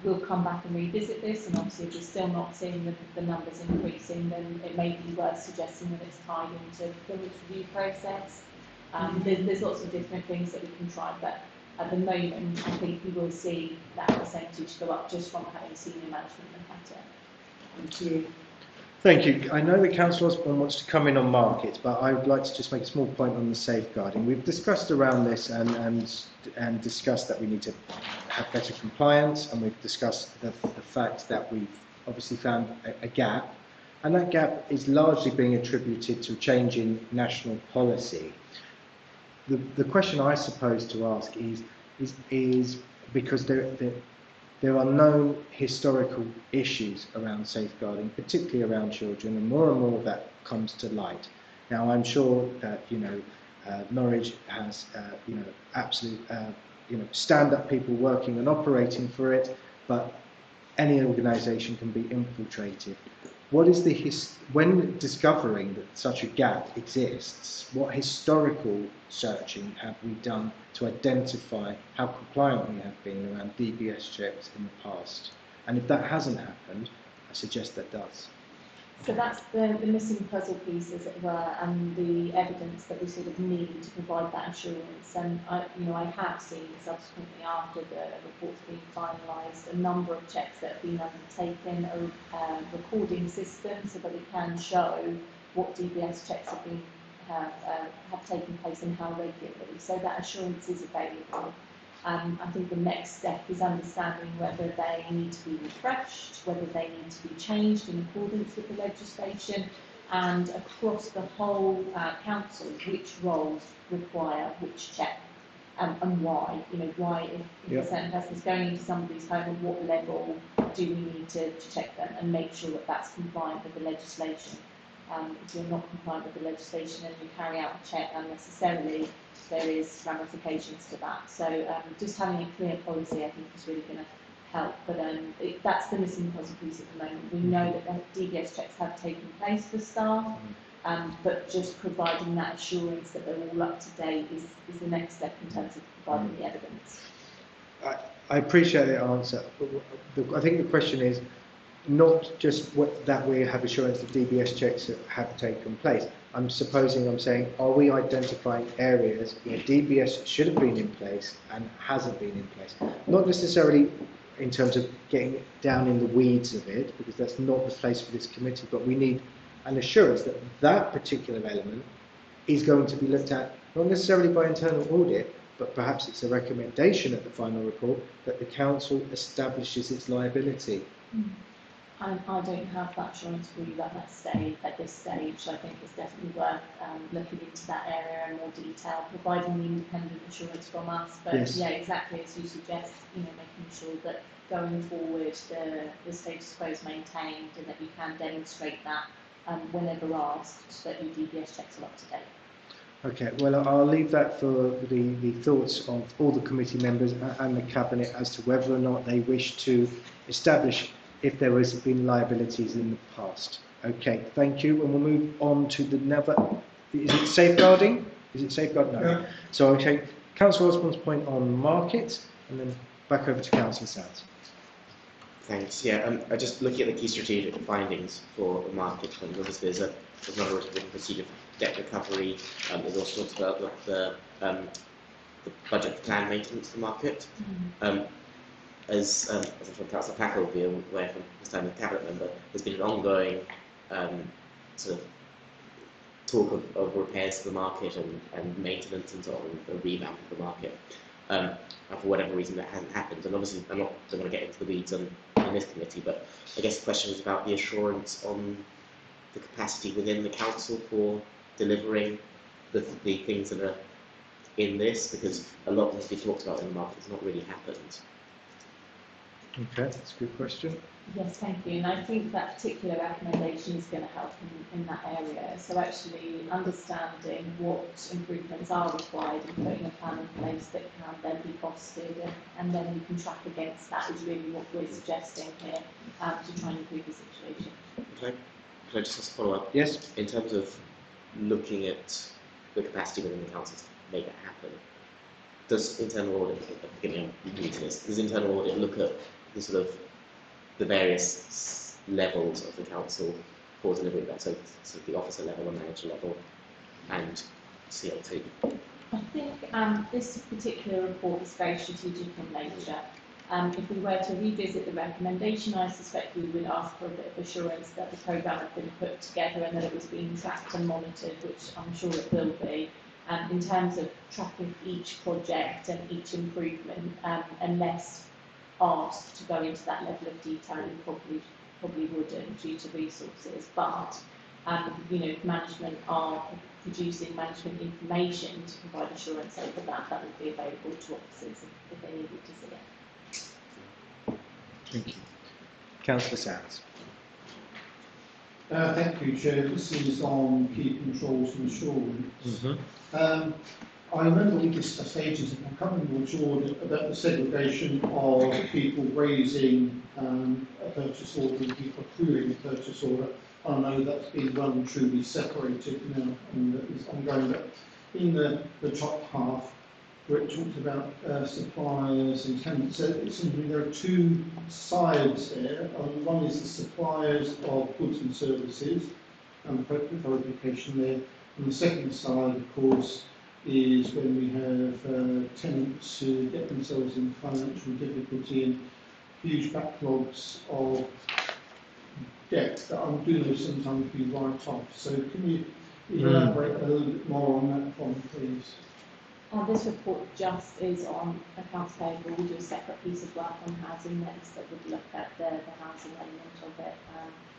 We'll come back and revisit this, and obviously if we're still not seeing the numbers increasing, then it may be worth suggesting that it's tied into the performance review process. There's lots of different things that we can try, but at the moment I think we will see that percentage go up just from having senior management look at it. Thank you. Thank you. I know that Councillor Osborne wants to come in on markets, but I would like to just make a small point on the safeguarding. We've discussed around this and discussed that we need to have better compliance, and we've discussed the fact that we've obviously found a gap, and that gap is largely being attributed to a change in national policy. The question I suppose to ask is because there are no historical issues around safeguarding, particularly around children, and more of that comes to light. Now, I'm sure that Norwich has absolute stand-up people working and operating for it, but any organisation can be infiltrated. What is when discovering that such a gap exists, what historical searching have we done to identify how compliant we have been around DBS checks in the past? And if that hasn't happened, I suggest that does. So that's the missing puzzle piece, as it were, and the evidence that we sort of need to provide that assurance. And I have seen subsequently, after the report's been finalised, a number of checks that have been undertaken, a recording system so that we can show what DBS checks have taken place and how regularly. So that assurance is available. I think the next step is understanding whether they need to be refreshed, whether they need to be changed in accordance with the legislation, and across the whole council, which roles require which check and why. Why if a certain person is going into somebody's home, at what level do we need to check them and make sure that that's compliant with the legislation. If you're not compliant with the legislation and you carry out a check unnecessarily, there is ramifications to that. So just having a clear policy, I think, is really going to help. But that's the missing puzzle piece at the moment. We know that DBS checks have taken place for staff, but just providing that assurance that they're all up to date is the next step in terms of providing the evidence. I appreciate the answer. I think the question is not just that we have assurance that DBS checks have taken place. I'm saying, are we identifying areas where DBS should have been in place and hasn't been in place? Not necessarily in terms of getting down in the weeds of it, because that's not the place for this committee, but we need an assurance that that particular element is going to be looked at, not necessarily by internal audit, but perhaps it's a recommendation at the final report that the council establishes its liability. I don't have that assurance for you at this stage. I think it's definitely worth looking into that area in more detail, providing the independent assurance from us. But Yes. yeah, exactly as you suggest, making sure that going forward the status quo is maintained and that you can demonstrate that whenever asked, that your DBS checks are up to date. Okay, well, I'll leave that for the thoughts of all the committee members and the Cabinet as to whether or not they wish to establish if there has been liabilities in the past. Okay, thank you, and we'll move on to the never. Is it safeguarding? Is it safeguarding? No. Yeah. So, okay, Councillor Osborne's point on market, and then back over to Councillor Sands. Thanks. Yeah, I just looking at the key strategic findings for the market fund. Obviously, there's not a written procedure for debt recovery. There's also talks about the budget for planned maintenance for the market. As I'm sure Councillor Packer will be aware from his time as Cabinet member, there's been an ongoing sort of talk of repairs to the market and maintenance and sort of a revamp of the market. And for whatever reason that hasn't happened. And obviously don't want to get into the weeds in this committee, but I guess the question is about the assurance on the capacity within the council for delivering the things that are in this, because a lot has been talked about in the market has not really happened. Okay, that's a good question. Yes, thank you. And I think that particular recommendation is going to help in that area. So actually understanding what improvements are required and putting a plan in place that can then be costed and then we can track against that is really what we're suggesting here to try and improve the situation. Can I just ask a follow-up? Yes. In terms of looking at the capacity within the council to make it happen, does internal audit, does internal audit look at the sort of the various levels of the council for delivering that, so sort of the officer level and manager level and CLT? I think this particular report is very strategic in nature. If we were to revisit the recommendation, I suspect we would ask for a bit of assurance that the programme had been put together and that it was being tracked and monitored, which I'm sure it will be. In terms of tracking each project and each improvement, unless asked to go into that level of detail, we probably wouldn't due to resources. But management are producing management information to provide assurance over that would be available to officers if they needed to see it. Thank you. Councillor Sands. Thank you, Chair. This is on key controls and assurance. I remember we discussed ages ago, I can't remember which order, about the segregation of people raising a purchase order and people accruing a purchase order. I know that's been well and truly separated now and that is ongoing. But in the top half, where it talks about suppliers and tenants, so it seems to me there are two sides there. One is the suppliers of goods and services and the clarification there. And the second side, of course, is when we have tenants who get themselves in financial difficulty and huge backlogs of debt that I'm doing sometimes we write off. So can you elaborate a little bit more on that one, please? This report just is on accounts payable. We do a separate piece of work on housing next that would look at the housing element of it.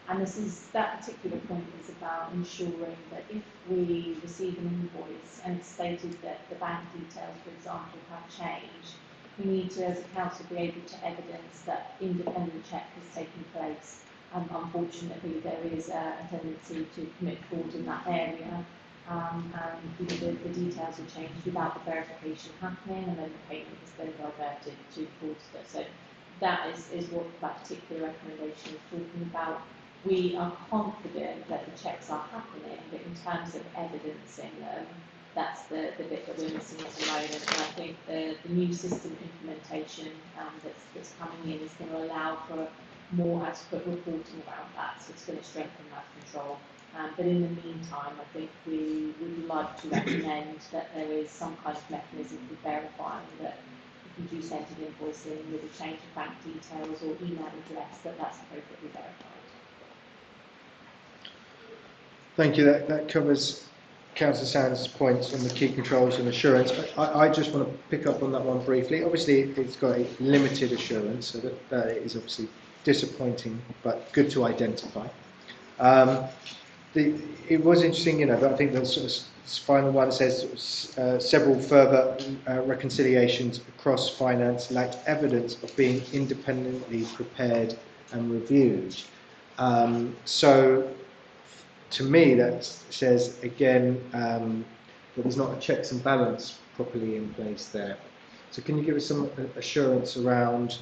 And that particular point is about ensuring that if we receive an invoice and it's stated that the bank details, for example, have changed, we need to, as a council, be able to evidence that independent check has taken place. Unfortunately, there is a tendency to commit fraud in that area. And the details are changed without the verification happening, and then the payment is then diverted to the fraudster. So that is what that particular recommendation is talking about. We are confident that the checks are happening, but in terms of evidencing them, that's the bit that we're missing at the moment. And I think the new system implementation that's coming in is going to allow for more adequate reporting around that, so it's going to strengthen that control. But in the meantime, I think we would like to recommend that there is some kind of mechanism for verifying that if you do send an invoice in with a change of bank details or email address, that's appropriately verified. Thank you. That covers Councillor Sands' points on the key controls and assurance. I just want to pick up on that one briefly. Obviously, it's got a limited assurance, so that is obviously disappointing, but good to identify. It was interesting, you know, but I think the sort of final one says several further reconciliations across finance lacked evidence of being independently prepared and reviewed. So, to me, that says again that there's not a checks and balance properly in place there. So, can you give us some assurance around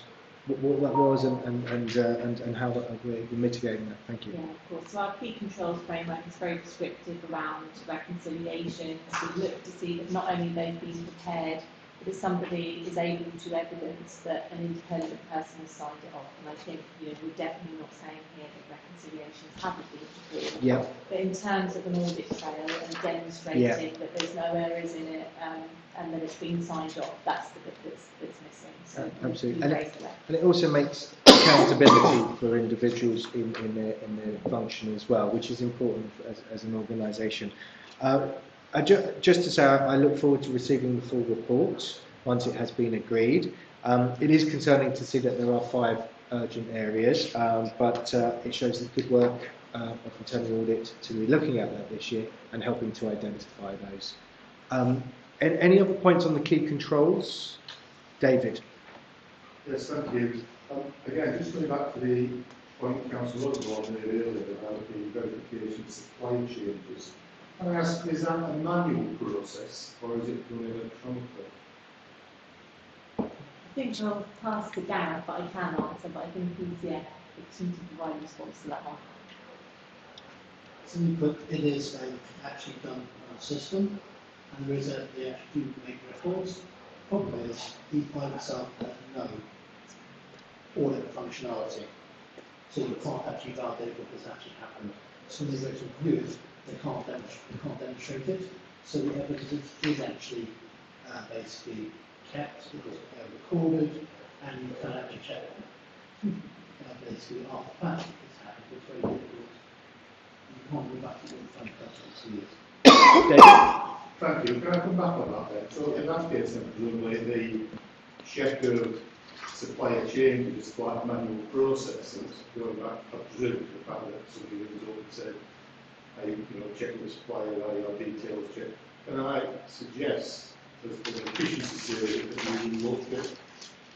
what that was and how we're mitigating that? Thank you. Yeah, of course. So our key controls framework is very prescriptive around reconciliations. We look to see that not only they've been prepared, but if somebody is able to evidence that an independent person has signed it off. And I think, you know, we're definitely not saying here that reconciliations haven't been prepared. Yeah. But in terms of an audit trail and demonstrating that there's no errors in it and that it's been signed off, that's the bit that's missing. So Absolutely. we And raise that. it also makes accountability for individuals in their function as well, which is important as an organisation. Just to say, I look forward to receiving the full report once it has been agreed. It is concerning to see that there are 5 urgent areas, but it shows the good work of internal audit to be looking at that this year and helping to identify those. Any other points on the key controls? David? Yes, thank you. Again, just going back to the point Councillor Osborne made earlier about the verification of supply changes. Can I ask, is that a manual process or is it done electronically? I think I'll pass to Gareth, but I can answer, but I think he's, keen to provide a response to that one. Simply put, it is actually done on a system, and there is the actual make records. The problem is, the by itself has no audit functionality, so you can't actually validate what has actually happened. So when they go to review it, they can't demonstrate it. So the evidence is actually basically kept, it is recorded, and you can actually check basically after the fact it's happened. It's very difficult. You can't go back to the front customer years. Thank you. Can I come back on that then? So in that case, then, presumably the check of supplier changes is quite a manual process, and going back, I presume, to the fact that somebody was over and said, hey, check the supplier, your details check. Can I suggest, as an efficiency theory, that we look at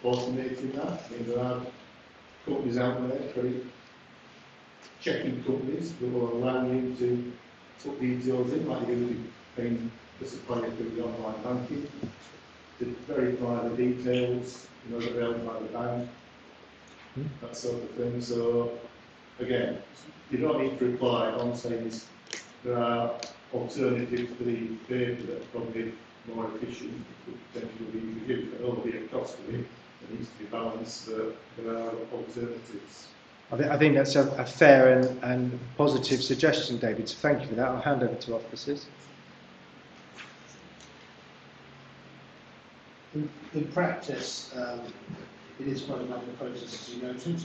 automating that? I mean, there are companies out there, credit checking companies, that will allow you to put details in, like you're going to be paying the supplier through the online banking, to verify the details, that are held by the bank, that sort of thing. So, again, you don't need to reply on saying there are alternatives to the paper that are probably more efficient, could potentially be introduced. There will be a cost to it. There needs to be balance, but there are alternatives. I think that's a fair and positive suggestion, David, so thank you for that. I'll hand over to officers. In practice, it is quite a manual process, as you noted,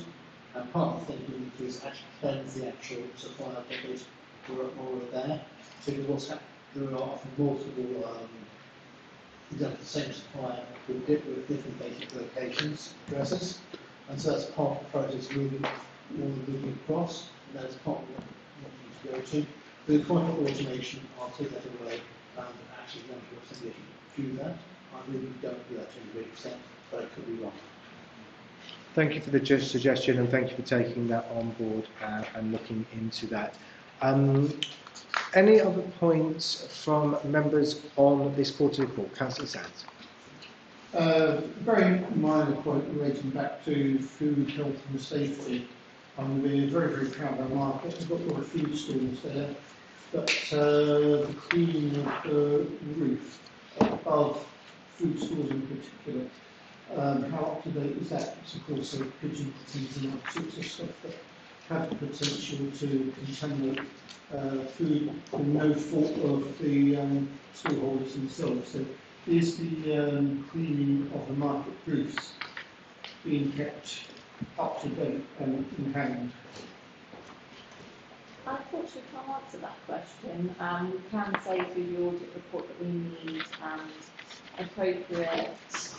and part of the thing we need to do is actually cleanse the actual supplier records more there. So there are often multiple, the same supplier with different basic locations, addresses, and so that's part of the process moving across, and that is part of what we need to go to. With quite an automation, I'll take that away and actually run through somebody to do that. I really don't do that to a great extent, but I could be wrong. Thank you for the suggestion, and thank you for taking that on board and looking into that. Any other points from members on this quarterly report? Councillor Sands. Very minor point relating back to food, health and safety. We're very, very proud of our market. We've got a lot of food stalls there, but the cleaning of the roof above food stores in particular, how up to date is that? It's of course pigeon teeth and all sorts of stuff that have the potential to contaminate food with no fault of the stallholders themselves. So is the cleaning of the market roofs being kept up to date and in hand? unfortunately can't answer that question. We can say through the audit report that we need appropriate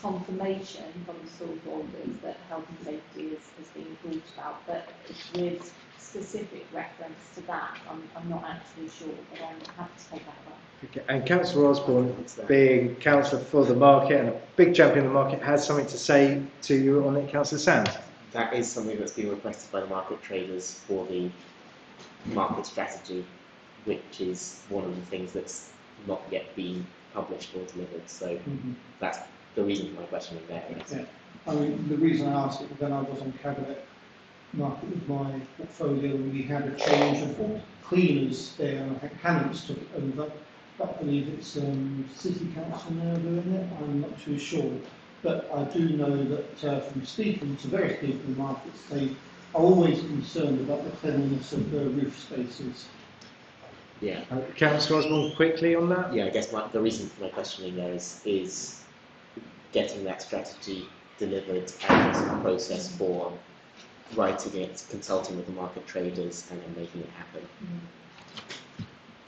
confirmation from the storeholders that health and safety is being thought about, but with specific reference to that, I'm not actually sure, but I'm happy to take that up. Okay. And Councillor Osborne, being councillor for the market and a big champion of the market, has something to say to you on it, Councillor Sands. That is something that's been requested by the market traders for the market strategy, which is one of the things that's not yet been published or delivered. So that's the reason for my question in there. Yeah. I mean, the reason I asked it was when I was on cabinet market with my portfolio, we had a change of cleaners there, and I think Hannah's took it over. But I believe it's City Council now doing it, I'm not too sure. But I do know that from speaking to various people in the markets, they are always concerned about the cleanliness of the roof spaces. Yeah. Councillor Osborne, quickly on that? Yeah, I guess the reason for my questioning there is getting that strategy delivered and there's a process for writing it, consulting with the market traders, and then making it happen.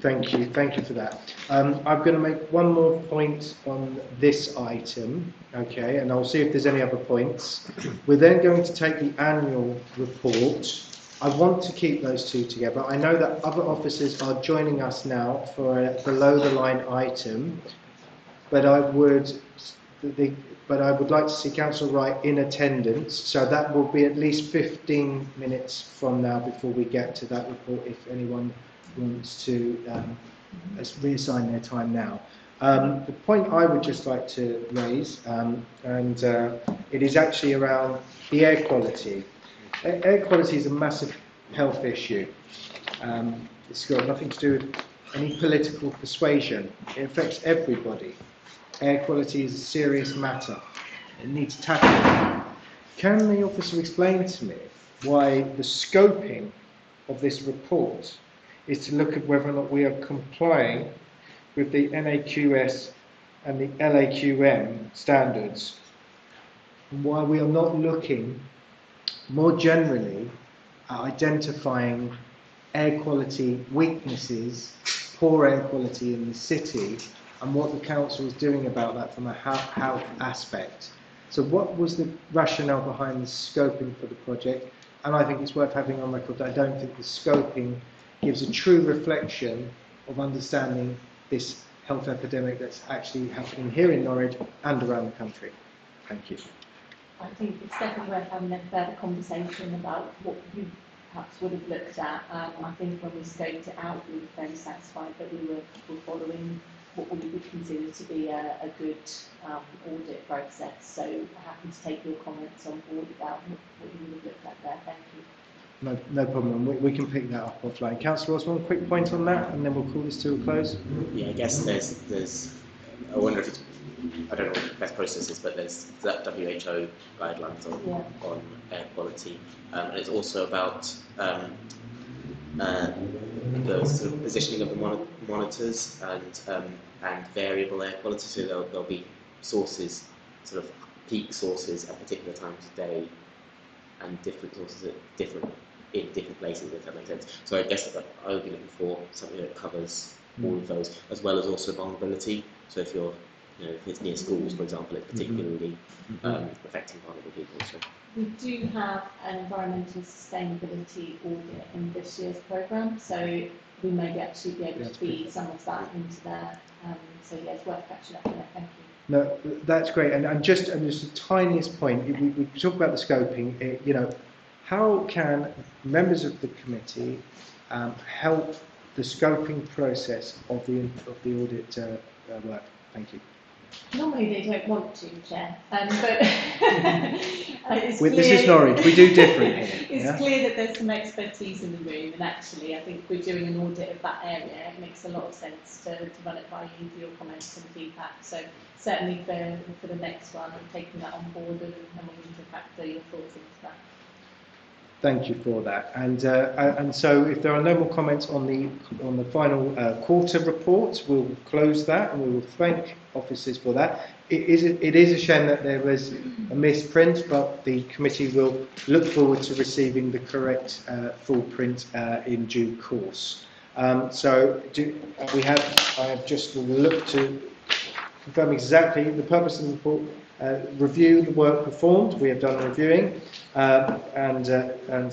Thank you for that. I'm going to make one more point on this item, okay, and I'll see if there's any other points. We're then going to take the annual report. I want to keep those two together. I know that other officers are joining us now for a below-the-line item, but I would like to see Councillor Wright in attendance, so that will be at least 15 minutes from now before we get to that report, if anyone wants to reassign their time now. The point I would just like to raise, it is actually around the air quality. Air quality is a massive health issue. It's got nothing to do with any political persuasion. It affects everybody. Air quality is a serious matter. It needs tackling. Can the officer explain to me why the scoping of this report is to look at whether or not we are complying with the NAQS and the LAQM standards, and why we are not looking more generally at identifying air quality weaknesses, poor air quality in the city, and what the council is doing about that from a health aspect. So what was the rationale behind the scoping for the project? And I think it's worth having on record that I don't think the scoping gives a true reflection of understanding this health epidemic that's actually happening here in Norwich and around the country. Thank you. I think it's definitely worth having a further conversation about what you perhaps would have looked at. I think when we scoped it out, we were very satisfied that we were following what we would consider to be a good audit process. So happy to take your comments on board about what you would have looked at there. Thank you. No problem. We can pick that up offline. Councillor Osborne, quick point on that, and then we'll call this to a close. Yeah, I guess there's I wonder if it's, I don't know what the best process is, but there's that WHO guidelines on air quality, and it's also about the sort of positioning of the monitors and variable air quality. So there'll be sources, sort of peak sources at particular times of day, and different sources at different places, if that makes sense. So I guess that I would be looking for something that covers all of those, as well as also vulnerability. So if you're, if it's near schools, for example, it's particularly affecting vulnerable people. So. We do have an environmental sustainability audit in this year's programme, so we may actually be able to feed some of that into there. So yeah, it's worth catching up on it. Thank you. No, that's great. And just the tiniest point, we talk about the scoping. How can members of the committee help the scoping process of the audit work? Thank you. Normally they don't want to, Chair, but it's this is Norwich, we do different here. It's clear that there's some expertise in the room, and actually I think we're doing an audit of that area. It makes a lot of sense to run it by you for your comments and feedback. So certainly for the next one, I'm taking that on board and we need to factor your thoughts into that. Thank you for that. And so, if there are no more comments on the final quarter report, we'll close that, and we will thank officers for that. It is a shame that there was a misprint, but the committee will look forward to receiving the correct full print in due course. I have just looked to confirm exactly the purpose of the report. Review the work performed. We have done the reviewing, and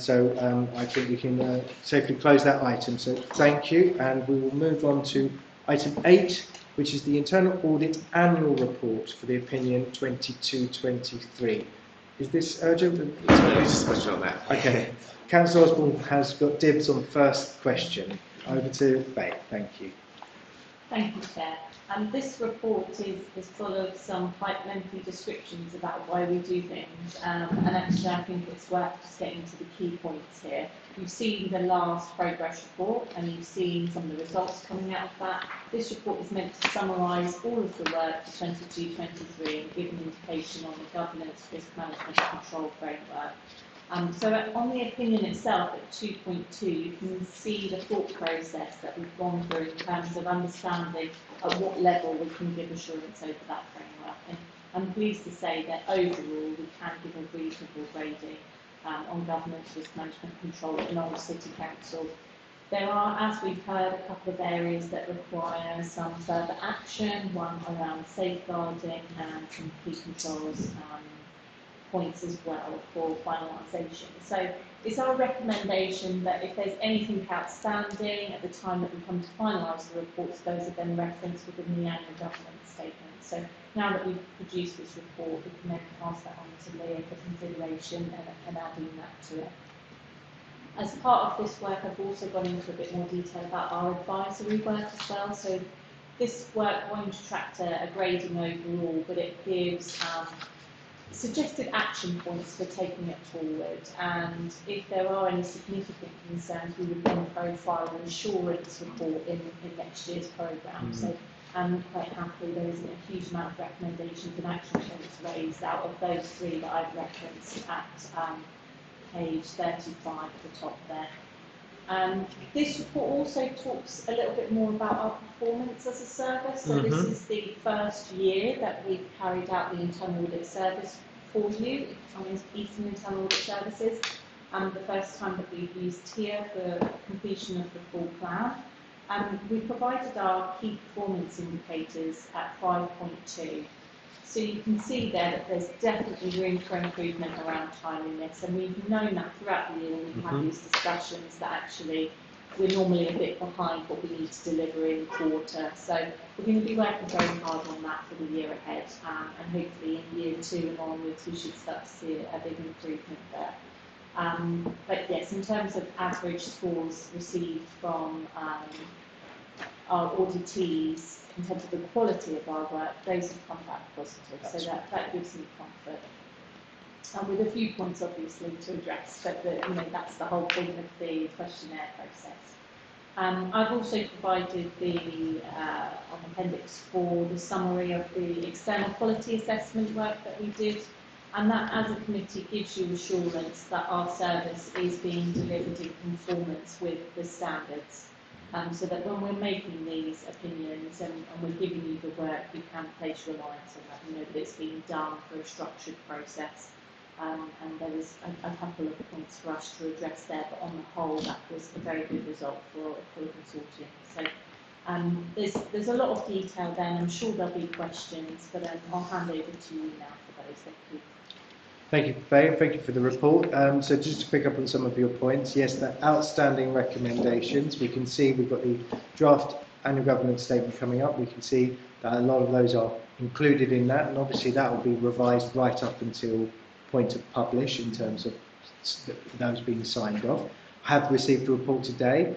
so I think we can safely close that item. So thank you, and we will move on to item 8, which is the Internal Audit Annual Report for the opinion 22-23. Is this urgent? Just a question on that. Okay. Councillor Osborne has got dibs on the first question. Over to Faye. Thank you. Thank you, Chair. This report is full of some quite lengthy descriptions about why we do things, and actually I think it's worth just getting to the key points here. You've seen the last progress report, and you've seen some of the results coming out of that. This report is meant to summarise all of the work for 22-23 and give an indication on the governance, risk management and control framework. So on the opinion itself at 2.2, you can see the thought process that we've gone through in terms of understanding at what level we can give assurance over that framework. And I'm pleased to say that overall we can give a reasonable grading on governance, risk management, control in all City Council. There are, as we've heard, a couple of areas that require some further action, one around safeguarding and some key controls points as well for finalisation. So it's our recommendation that if there's anything outstanding at the time that we come to finalise the reports, those are then referenced within the annual governance statement. So now that we've produced this report, we can then pass that on to Leah for consideration and adding that to it. As part of this work, I've also gone into a bit more detail about our advisory work as well. So this work won't attract a grading overall, but it gives suggested action points for taking it forward, and if there are any significant concerns, we would then profile an assurance report in next year's programme. So quite happily there isn't a huge amount of recommendations and action points raised out of those 3 that I've referenced at page 35 at the top there. This report also talks a little bit more about our performance as a service. So this is the first year that we've carried out the internal audit service for you, Eastern Internal Audit Services, and the first time that we've used TIA for completion of the full plan. We provided our key performance indicators at 5.2. So you can see there that there's definitely room for improvement around timeliness, and we've known that throughout the year when we've had these discussions that actually we're normally a bit behind what we need to deliver in quarter. So we're going to be working very hard on that for the year ahead, and hopefully in year 2 and onwards we should start to see a big improvement there. But yes, in terms of average scores received from our auditees, in terms of the quality of our work, those have come back positive, so that gives me comfort. And with a few points obviously to address, but that's the whole point of the questionnaire process. I've also provided on Appendix 4 the summary of the external quality assessment work that we did, and that as a committee gives you assurance that our service is being delivered in conformance with the standards. So that when we're making these opinions and we're giving you the work, you can place reliance on that, that it's being done through a structured process. And there was a couple of points for us to address there, but on the whole, that was a very good result for the consortium. So there's a lot of detail there, and I'm sure there'll be questions, but I'll hand over to you now for those. Thank you. Thank you, Faye. Thank you for the report. So just to pick up on some of your points, yes, the outstanding recommendations, we can see we've got the draft annual governance statement coming up. We can see that a lot of those are included in that, and obviously that will be revised right up until point of publish in terms of those being signed off. I have received a report today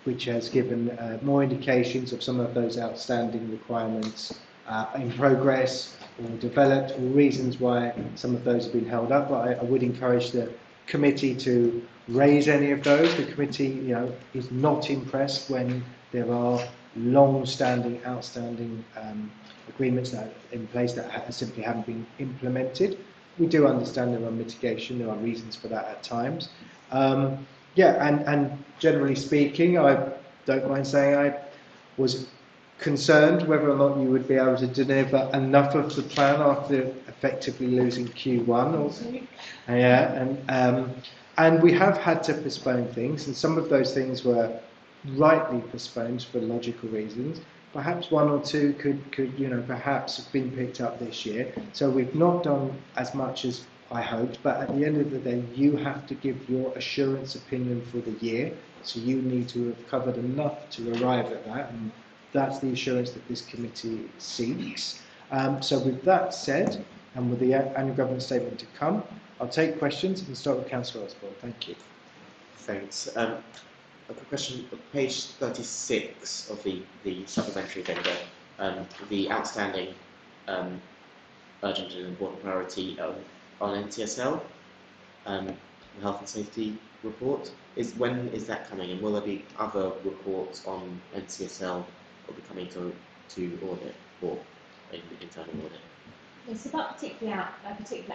which has given more indications of some of those outstanding requirements in progress or developed, or reasons why some of those have been held up. But I would encourage the committee to raise any of those. The committee, is not impressed when there are long-standing, outstanding agreements that are in place that simply haven't been implemented. we do understand there are mitigation, there are reasons for that at times. Yeah, and generally speaking, I don't mind saying I was concerned whether or not you would be able to deliver enough of the plan after effectively losing Q1. Or, yeah, and we have had to postpone things, and some of those things were rightly postponed for logical reasons. Perhaps one or two could perhaps have been picked up this year. So we've not done as much as I hoped, but at the end of the day, you have to give your assurance opinion for the year. So you need to have covered enough to arrive at that, and that's the assurance that this committee seeks. So with that said, and with the annual government statement to come, I'll take questions and start with Councillor Osborne. Thank you. Thanks. A quick question. Page 36 of the supplementary agenda, the outstanding urgent and important priority on NCSL, the health and safety report. When is that coming, and will there be other reports on NCSL will be coming to audit or internal audit? Yes, so that particular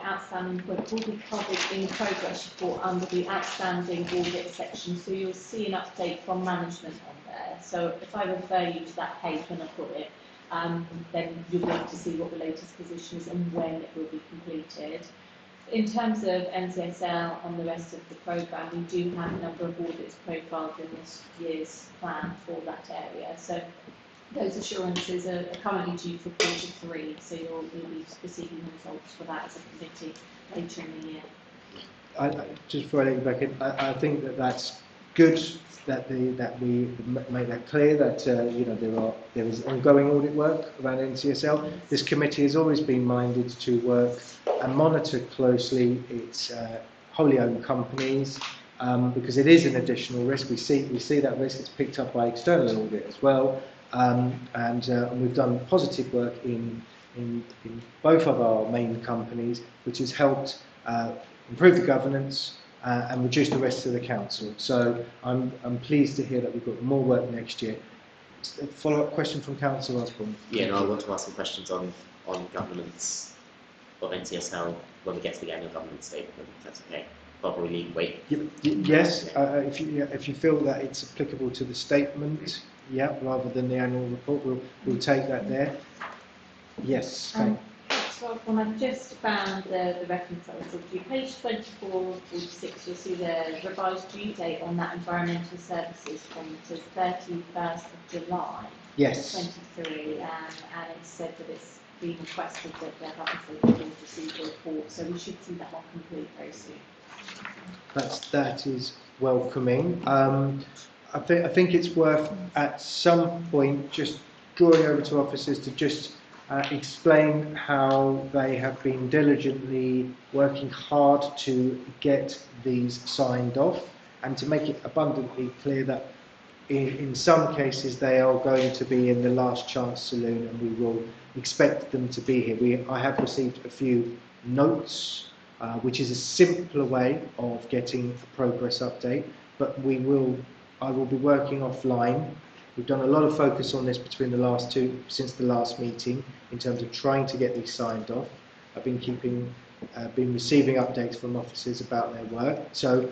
outstanding point will be covered in the progress report under the outstanding audit section. So you'll see an update from management on there. So if I refer you to that page when I put it, then you'll be able to see what the latest position is and when it will be completed. In terms of NCSL and the rest of the programme, we do have a number of audits profiled in this year's plan for that area. So those assurances are currently due for Q3, so you'll be receiving the results for that as a committee later in the year. Just before I let you back in, I think that's good that we make that clear that there is ongoing audit work around NCSL. This committee has always been minded to work and monitor closely its wholly owned companies because it is an additional risk. We see that risk. It's picked up by external audit as well. And we've done positive work in both of our main companies, which has helped improve the governance and reduce the risk to the council. So I'm pleased to hear that we've got more work next year. A follow-up question from Councillor Osborne. Yeah, no, I want to ask some questions on governance of NCSL when we get to the annual government statement, if that's okay. Probably wait. Yes, if you feel that it's applicable to the statement, yeah, rather than the annual report, we'll take that there. Yes. So when I've just found the reference I was talking to, page 24, 46, you'll see the revised due date on that environmental services from the 31st of July. Yes. 23, and it said that it's been requested that the health and safety board receive the report, so we should see that one complete very soon. That is welcoming. I think it's worth at some point just drawing over to officers to just explain how they have been diligently working hard to get these signed off and to make it abundantly clear that in some cases they are going to be in the last chance saloon and we will expect them to be here. I have received a few notes, which is a simpler way of getting a progress update, but I will be working offline. We've done a lot of focus on this between the last two, since the last meeting, in terms of trying to get these signed off. I've been receiving updates from officers about their work. So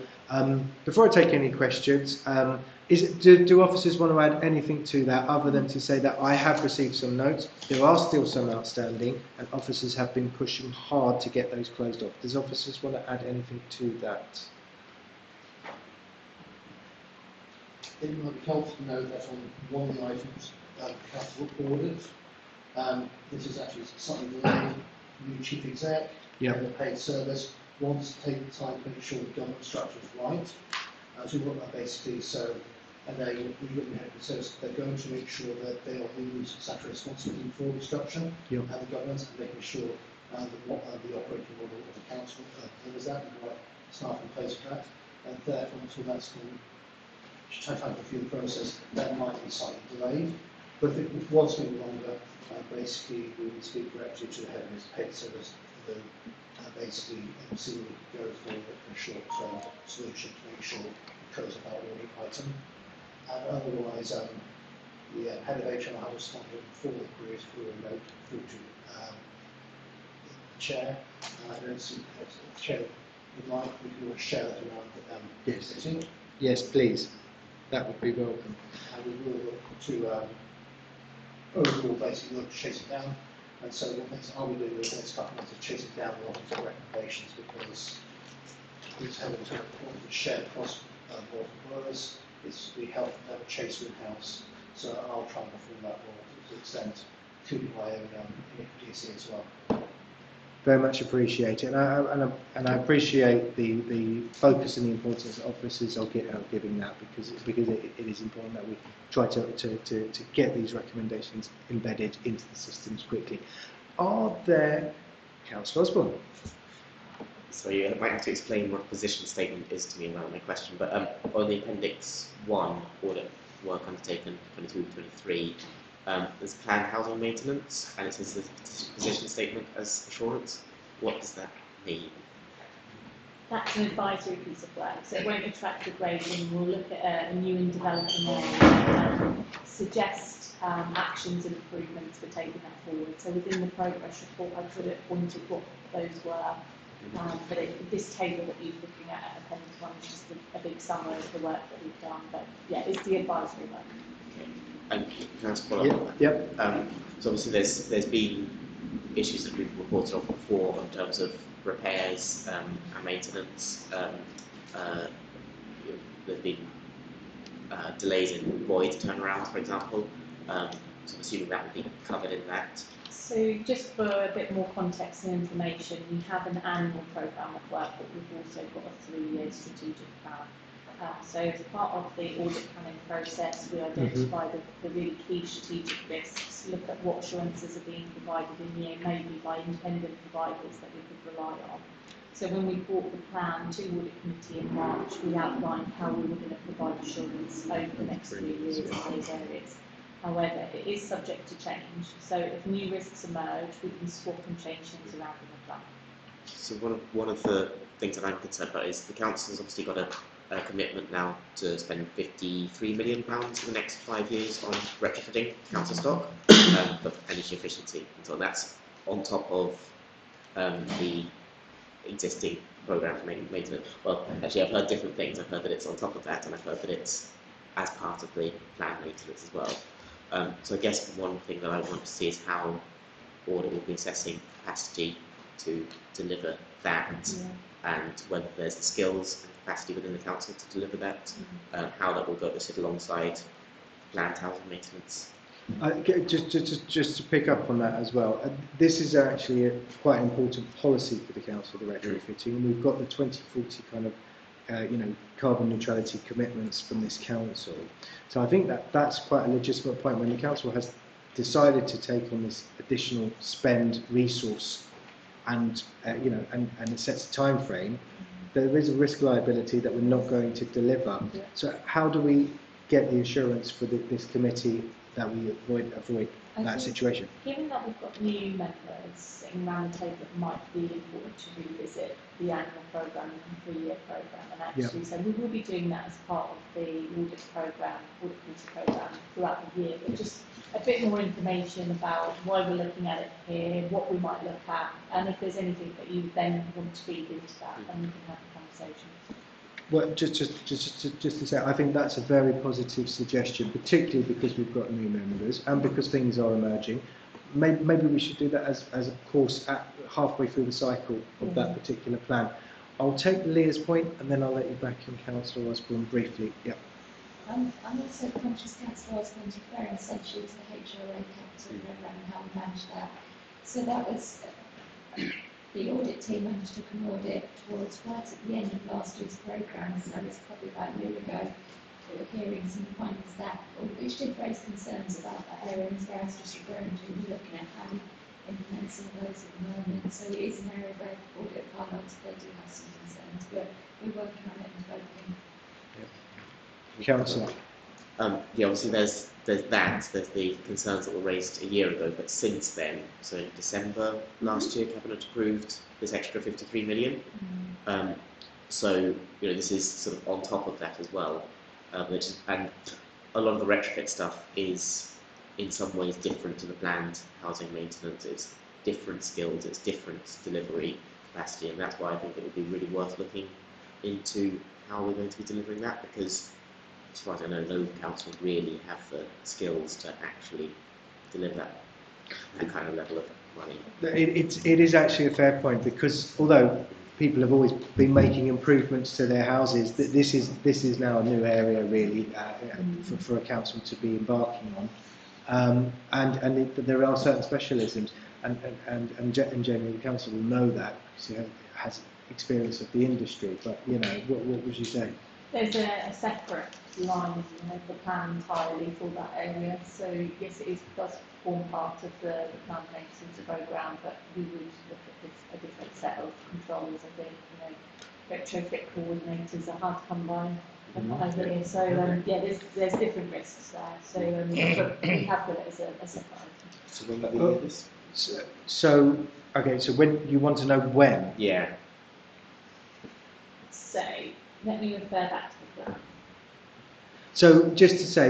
before I take any questions, do officers want to add anything to that other than to say that I have received some notes, there are still some outstanding, and officers have been pushing hard to get those closed off. Does officers want to add anything to that? It might be helpful to note that on one of the items, capital audit, this is actually something delayed. New chief exec, the paid service, wants to take the time to make sure the government structure is right. So what that basically and they're going to make sure that they are being statutory responsibility for the structure and the governance, and making sure that what the operating model of the council delivers that, and the right staff in place for that. And therefore, until that's going to through the process, that might be slightly delayed. But if it was going longer, basically we would speak directly to the head of his paid service, and basically see if we could go forward with a short-term solution to make sure we close up our audit item. And otherwise, the head of HR has responded for the queries for remote through to chair. I don't see the chair would like, we can always share that around the Yes. committee. Yes, please. That would be welcome. And we will look to overall basically look to chase it down. And so what things are we doing over the next couple of months to chase it down and to recommendations, because it's having to share across multiple boroughs. We help have a chaser in-house. So I'll try and perform that role to the extent, including my own DC as well. Very much appreciated, and I appreciate the focus and the importance that officers are giving that, because it is important that we try to get these recommendations embedded into the systems quickly. Are there, Councillor Osborne? So you might have to explain what a position statement is to me around my question, but on the Appendix 1, audit work undertaken 22-23, there's planned housing maintenance, and it says the position statement as assurance. What does that mean? That's an advisory piece of work, so it won't attract the grading. We'll look at a new and developing area, suggest actions and improvements for taking that forward. So within the progress report, I could have pointed what those were. But this table that you're looking at Appendix 1 is just a big summary of the work that we've done. But yeah, it's the advisory work. Okay. And can I just follow up on that? Yep. So obviously there's been issues that we've reported on before in terms of repairs and maintenance. There's been delays in void turnarounds, for example. So I'm assuming that would be covered in that. So just for a bit more context and information, we have an annual programme of work, but we've also got a 3-year strategic plan. So as part of the audit planning process, we identify the really key strategic risks, look at what assurances are being provided in year, maybe by independent providers that we could rely on. So when we brought the plan to audit committee in March, we outlined how we were going to provide assurance over the next 3 years in those areas. However, it is subject to change, so if new risks emerge, we can swap and change things around in the plan. So one of the things that I'm concerned about is the council's obviously got a commitment now to spend £53 million in the next 5 years on retrofitting council stock for energy efficiency, and so that's on top of the existing programme for maintenance. Well, actually, I've heard different things. I've heard that it's on top of that, and I've heard that it's as part of the planned maintenance as well. So I guess one thing that I want to see is how Audit will be assessing capacity to deliver that, and whether there's the skills and capacity within the council to deliver that, how that will go to sit alongside planned housing maintenance. Just to pick up on that as well, this is actually quite an important policy for the council, the retrofitting, and we've got the 2040 kind of carbon neutrality commitments from this council. So I think that's quite a legitimate point. When the council has decided to take on this additional spend resource, and it sets a time frame, there is a risk liability that we're not going to deliver. So how do we get the assurance for this committee that we avoid that situation? Given that we've got new members sitting around the table, it might be important to revisit the annual programme and 3-year programme, and actually, so we will be doing that as part of the audit committee programme throughout the year, but just a bit more information about why we're looking at it here, what we might look at, and if there's anything that you then want to feed into that, then we can have a conversation. Well, just to say, I think that's a very positive suggestion, particularly because we've got new members and because things are emerging. Maybe we should do that as a course at halfway through the cycle of that particular plan. I'll take Leah's point and then I'll let you back in, Councillor Osborne, briefly. Yeah. I'm also conscious, Councillor Osborne's referring essentially to the HRA capital programme and how we manage that. So that was the audit team undertook an audit towards right at the end of last year's programme, so it's probably about a year ago. We were hearing some findings that, which did raise concerns about that area, and as Gareth's just referring to, we're looking at how we implement some of those at the moment. So it is an area where audit departments, they do have some concerns, but we're working on it and developing. Councillor. Obviously there's the concerns that were raised a year ago, but since then, so in December last year, Cabinet approved this extra 53 million. So this is sort of on top of that as well, and a lot of the retrofit stuff is in some ways different to the planned housing maintenance. It's different skills, it's different delivery capacity, and that's why I think it would be really worth looking into how we're going to be delivering that, because as far as I know, no council really have the skills to actually deliver that kind of level of money. It is actually a fair point, because although people have always been making improvements to their houses, this is now a new area really for a council to be embarking on, but there are certain specialisms, and generally the council will know that because it has experience of the industry. But what would you say? There's a separate line in the plan entirely for that area, so yes, it does form part of the plan maintenance programme, but we would look at a different set of controls. I think retrofit coordinators are hard to come by over here, so there's different risks there. So but we have got it as a separate item. So when will we hear this? So when you want to know when? Yeah. So let me refer back to the plan. So just to say,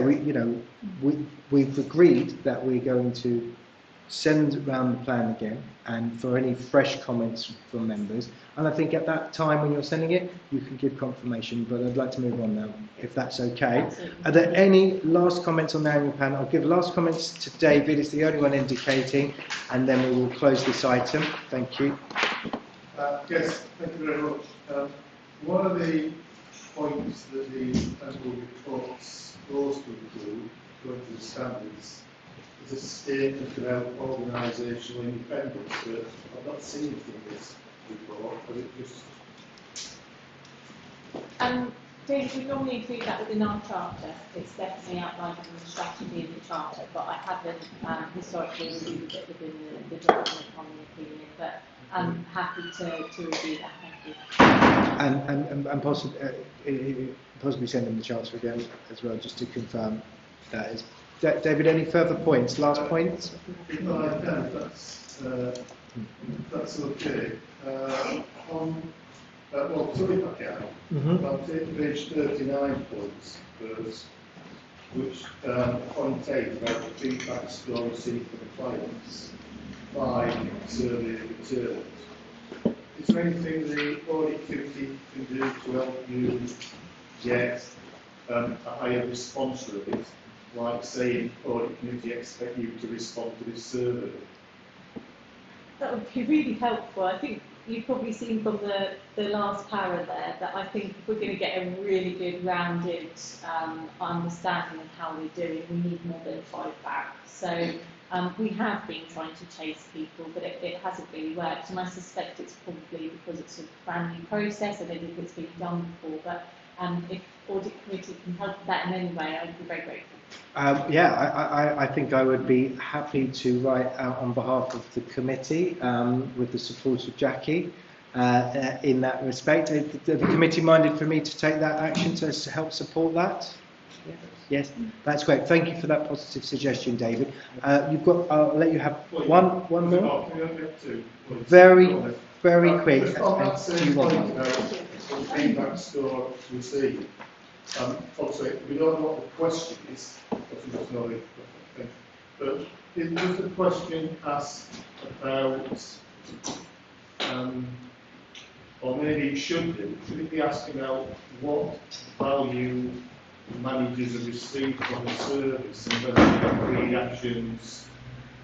we've agreed that we're going to send round the plan again, and for any fresh comments from members. And I think at that time when you're sending it, you can give confirmation. But I'd like to move on now, if that's okay. Absolutely. Are there any last comments on the annual plan? I'll give last comments to David. It's the only one indicating, and then we will close this item. Thank you. Yes, thank you very much. One of the points that the annual reports goes to include, going to the standards, is a statement about organisational independence. I've not seen it in this report, but it just... Dave, we normally include that within our charter. It's definitely outlined in the strategy in the charter, but I haven't historically reviewed it within the document on the opinion, but I'm happy to review that. Thank you. And possibly send in the charter again as well, just to confirm that is. David, any further points? Last points? If I can, that's okay. Sorry if I can. I'll take page 39 points first, which point 8 about the feedback score received from clients by survey returns. Is there anything the audit committee can do to help you get a higher response rate, like saying audit committee expect you to respond to this survey? That would be really helpful. I think you've probably seen from the last para there that I think if we're going to get a really good rounded understanding of how we're doing, we need more than 5 back. So we have been trying to chase people, but it hasn't really worked, and I suspect it's probably because it's a brand new process. I don't think it's been done before, but if audit committee can help that in any way, I'd be very grateful. I think I would be happy to write out on behalf of the committee with the support of Jackie in that respect. Are the committee minded for me to take that action to help support that? Yes, that's great. Thank you for that positive suggestion, David. You've got. I'll let you have one more. Very quick. Just on that same point about the feedback score received. Obviously, we don't know what the question is, but does the question ask about, or maybe it should it be asking about what value managers have received from the service and whether the reactions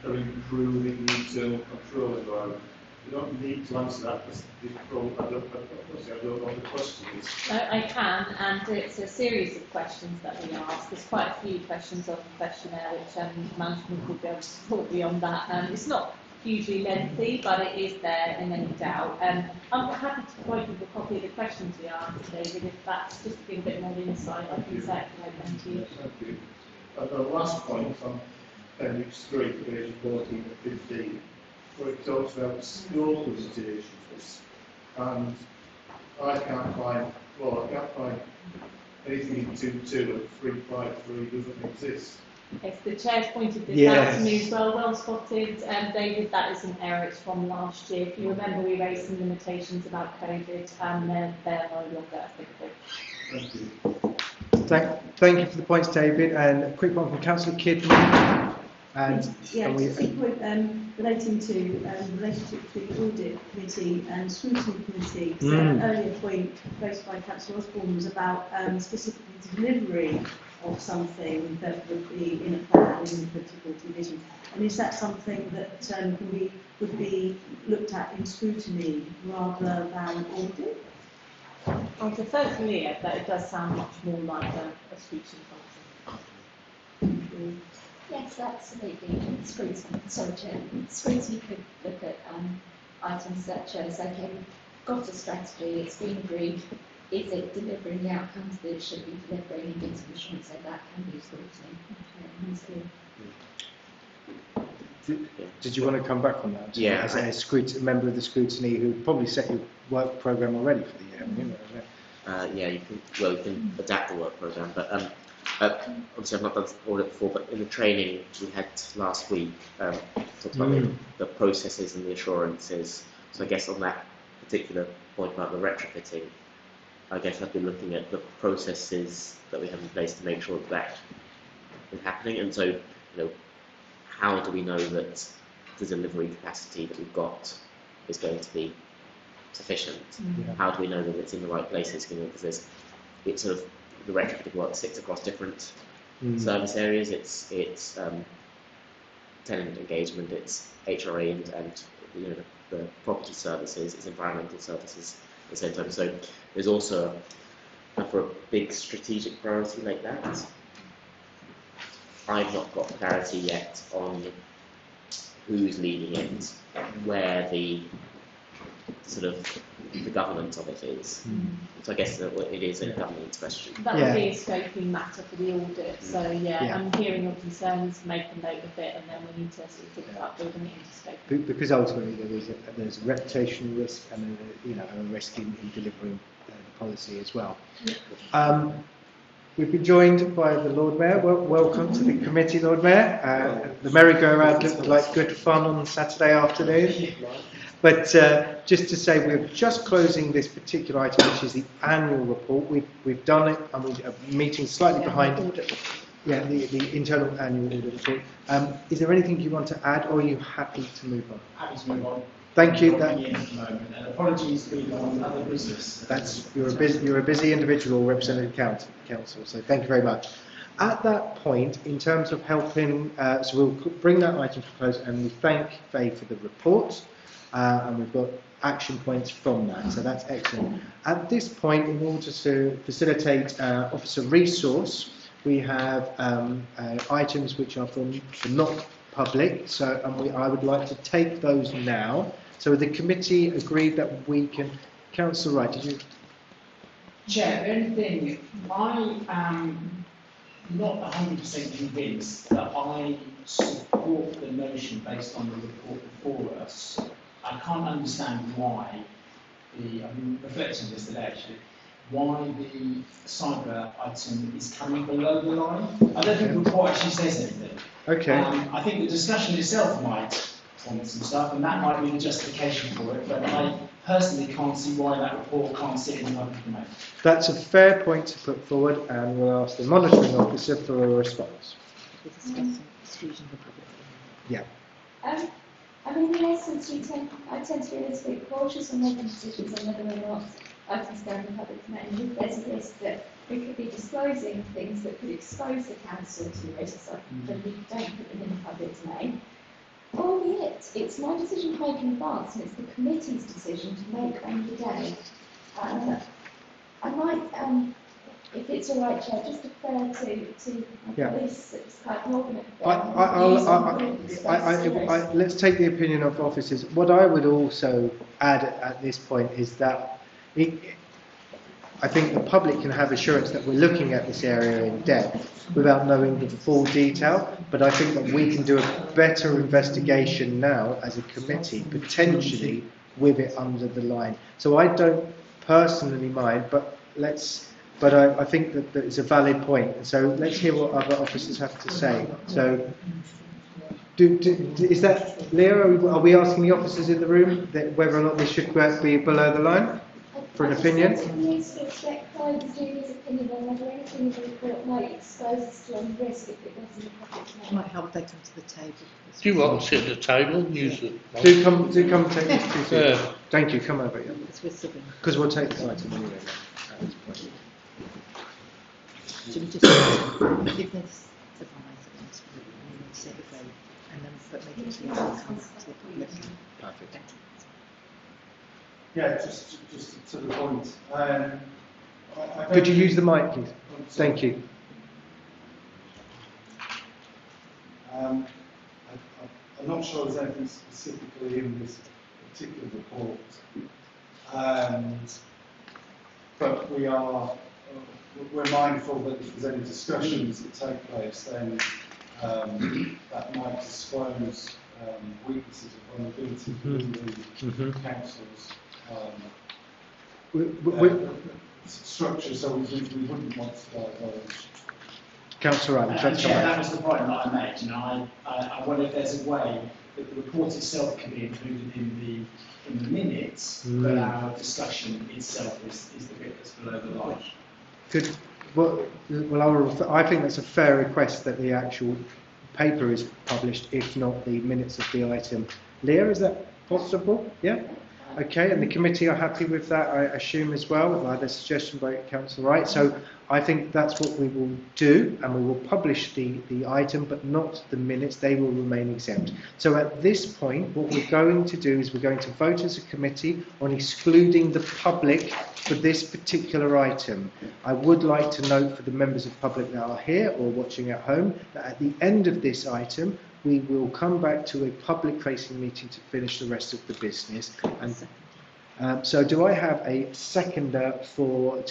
are improving the internal control environment? You don't need to answer that because I don't know what the question is. I can, and it's a series of questions that we ask. There's quite a few questions on the questionnaire which management will be able to support beyond that. It's not hugely lengthy, but it is there in any doubt. I'm happy to provide you with a copy of the questions we asked, David, if that's just to give a bit more insight. I can certainly thank you. Thank you. And the last point on appendix 3, page 14 and 15, where it talks about school limitations, and I can't find anything in 2.2 and 3.5.3 doesn't exist. Yes, the chair's pointed this out to me as well. Well spotted, David. That is an error. It's from last year. If you remember, we raised some limitations about COVID, and they're no longer applicable. Thank you. Thank you for the points, David. And a quick one from Councillor Kidd. And Yeah, we, just a point relating to relationship between the audit committee and scrutiny committee. So an earlier point raised by Councillor Osborne was about specifically delivery of something that would be in a plan in the 2040 vision. And is that something that would be looked at in scrutiny rather than audit? I defer to Leah, but it does sound much more like a scrutiny function. Yes, absolutely. Scrutiny could look at items such as, okay, we've got a strategy, it's been agreed, is it delivering the outcomes that it should be delivering, and getting assurance that that can be scrutiny. did you want to come back on that? Yeah. As a member of the scrutiny who probably set your work programme already for the year, haven't you? Yeah, you can adapt the work programme, but obviously I've not done audit before, but in the training we had last week, talked about the processes and the assurances. So I guess on that particular point about the retrofitting, I guess I've been looking at the processes that we have in place to make sure that is happening. And so, how do we know that the delivery capacity that we've got is going to be sufficient? Yeah. How do we know that it's in the right places? Because it's sort of the retrofitting work sits across different service areas. It's tenant engagement, it's HRA and the property services, it's environmental services at the same time. So there's also for a big strategic priority like that, I've not got clarity yet on who's leading it, where the sort of the governance of it is. So I guess that it is a governance question. That would be a scoping matter for the audit. So I'm hearing your concerns, make a note of it, and then we need to sort of think about building it into scope. Because ultimately there's a reputational risk and a risk in delivering the policy as well. We've been joined by the Lord Mayor. Welcome to the committee, Lord Mayor. The merry-go-round looked like good fun on Saturday afternoon. But just to say, we're just closing this particular item, which is the annual report. We've done it, and we're meeting slightly behind. Yeah, the internal annual audit report. Is there anything you want to add, or are you happy to move on? Happy to move on. Thank you. At the moment, and apologies for being on other business. You're a busy individual representing council, so thank you very much. At that point, in terms of helping, so we'll bring that item to a close, and we thank Faye for the report, and we've got action points from that, so that's excellent. At this point, in order to facilitate officer resource, we have items which are for not public, so I would like to take those now. So the committee agreed that we can. Councillor Wright, did you? Chair, the only thing, I am not 100% convinced that I support the notion based on the report before us. I can't understand why I've been reflecting on this today actually, why the cyber item is coming below the line. I don't think the report actually says anything. Okay. I think the discussion itself might want some stuff, and that might be the justification for it, but I personally can't see why that report can't sit in the public domain. That's a fair point to put forward, and we'll ask the monitoring officer for a response. Yeah. I mean, in essence, I tend to be a little bit cautious on making decisions on whether or not items go in the public domain. There's a risk that we could be disclosing things that could expose the council to risks when we don't put them in the public domain. Albeit, it's my decision to make in advance, and it's the committee's decision to make on the day. I might, if it's all right, Chair, just defer to my police. It's quite an organised. Let's take the opinion of officers. What I would also add at this point is that I think the public can have assurance that we're looking at this area in depth without knowing the full detail, but I think that we can do a better investigation now as a committee, potentially with it under the line. So I don't personally mind, but I think that it's a valid point. So let's hear what other officers have to say. So is that, Leah, are we asking the officers in the room that whether or not this should be below the line? for an I just opinion? think it's useful to get Clyde's Julie's opinion on whether anything in the report might expose us to any risk if it was in the public It domain. might help if they come to the table. Do you want to sit at the table and use it? Do come take this to you. Yeah. Thank you, come over, yeah. Because we're civil. Because we'll take this item anyway then, at this point. Should we just give this advice against and then take the vote and then but make it clear and come back to the public? Perfect. Thank you. Yeah, just to the point. Could you use the mic, please? Thank you. I'm not sure there's anything specifically in this particular report, but we're mindful that if there's any discussions that take place, then that might disclose weaknesses or vulnerabilities within the council's structure, so we wouldn't want to divulge. Councillor Adams, let's come Chair, back. that was the point that I made. You know, I wonder if there's a way that the report itself can be included in the minutes, but our discussion itself is the bit that's below the line. Good. I think that's a fair request that the actual paper is published, if not the minutes of the item. Leah, is that possible? Yeah? Okay, and the committee are happy with that, I assume, as well. I had a suggestion by Councillor Wright. So I think that's what we will do, and we will publish the item, but not the minutes. They will remain exempt. So at this point, what we're going to do is we're going to vote as a committee on excluding the public for this particular item. I would like to note for the members of the public that are here or watching at home that at the end of this item, we will come back to a public-facing meeting to finish the rest of the business. And so, do I have a seconder for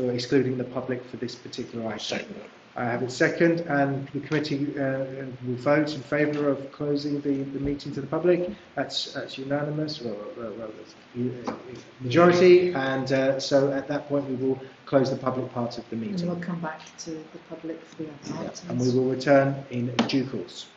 excluding the public for this particular item? Second. I have a second, and the committee will vote in favour of closing the meeting to the public. That's unanimous. Majority, and so at that point we will close the public part of the And meeting. we'll come back to the public for the other items. And we will return in due course.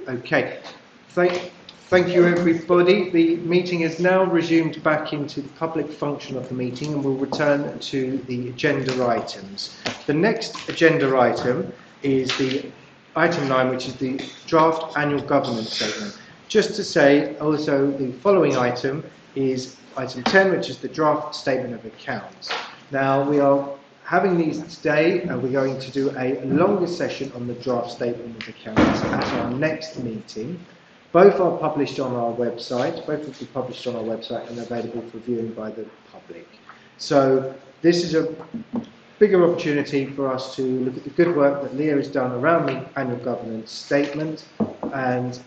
Okay. Thank you, everybody. The meeting is now resumed back into the public function of the meeting, and we'll return to the agenda items. The next agenda item is the item 9, which is the draft annual governance statement. Just to say, also, the following item is item 10, which is the draft statement of accounts. Now, we are having these today, and we're going to do a longer session on the draft statement of accounts at our next meeting. Both are published on our website. Both will be published on our website and available for viewing by the public. So this is a bigger opportunity for us to look at the good work that Leah has done around the annual governance statement. And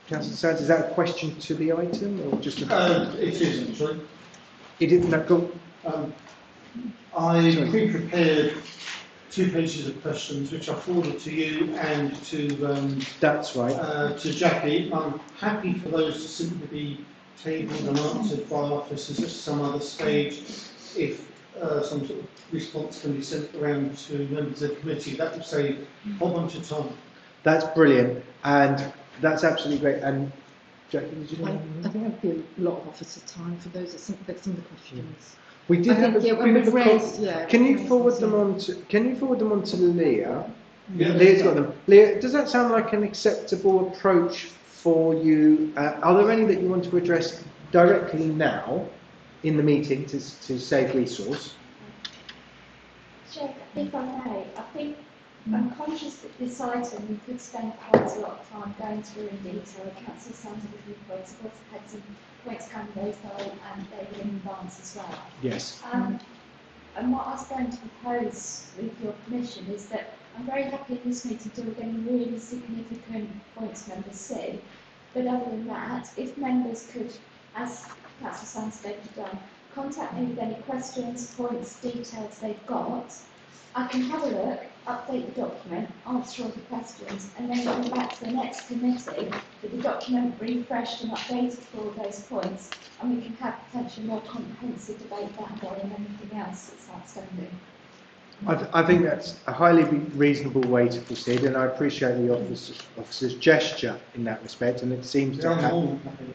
Councillor Sands, is that a question to the item or just a? It is actually. It is. No, go. I pre-prepared 2 pages of questions, which I forwarded to you and to that's right. To Jackie. I'm happy for those to simply be tabled and answered by officers at some other stage. If some sort of response can be sent around to members of the committee, that would save a whole bunch of time. That's brilliant, and that's absolutely great. And Jackie, did you know? I think that'd be a lot of officer time for those some of the questions. We did have a bit of yeah. Can you forward them on to? Can you forward them on to Leah? Yeah. Leah's got them. Leah, does that sound like an acceptable approach for you? Are there any that you want to address directly now in the meeting to save resource? Chair, if I may, I think I'm conscious that this item we could spend quite a lot of time going through in detail. Councillor Sands with your points. I've also had some points come raised by David in advance as well. Yes. And what I was going to propose with your permission is that I'm very happy in this meeting to have any really significant points members see. But other than that, if members could, as Councillor Sands have done, contact me with any questions, points, details they've got, I can have a look, update the document, answer all the questions, and then come back to the next committee with the document refreshed and updated for all those points, and we can have potentially more comprehensive debate that day and anything else that's outstanding. I think that's a highly reasonable way to proceed, and I appreciate the officer's gesture in that respect, and it seems to have,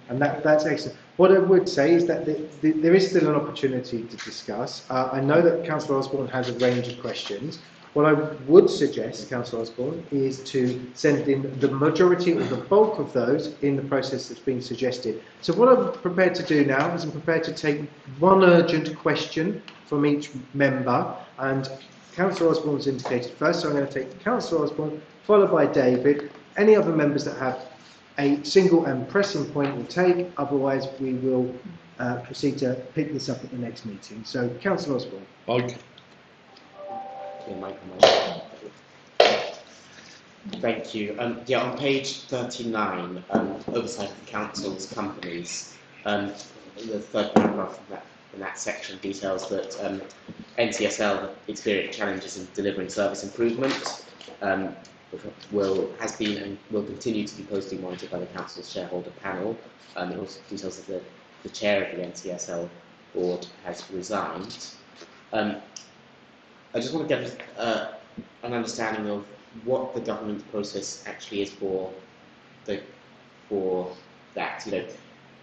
and that's excellent. What I would say is that there is still an opportunity to discuss. I know that Councillor Osborne has a range of questions. What I would suggest, Councillor Osborne, is to send in the majority or the bulk of those in the process that's been suggested. So what I'm prepared to do now is I'm prepared to take one urgent question from each member, and Councillor Osborne's indicated first, so I'm going to take Councillor Osborne, followed by David. Any other members that have a single and pressing point will take, otherwise we will proceed to pick this up at the next meeting. So, Councillor Osborne. Okay. Thank you. Yeah, on page 39, oversight of councils, companies, the third paragraph in that section details that NCSL experienced challenges in delivering service improvement, has been and will continue to be closely monitored by the council's shareholder panel. It also details that the chair of the NCSL board has resigned. I just want to get an understanding of what the governance process actually is for that. You know,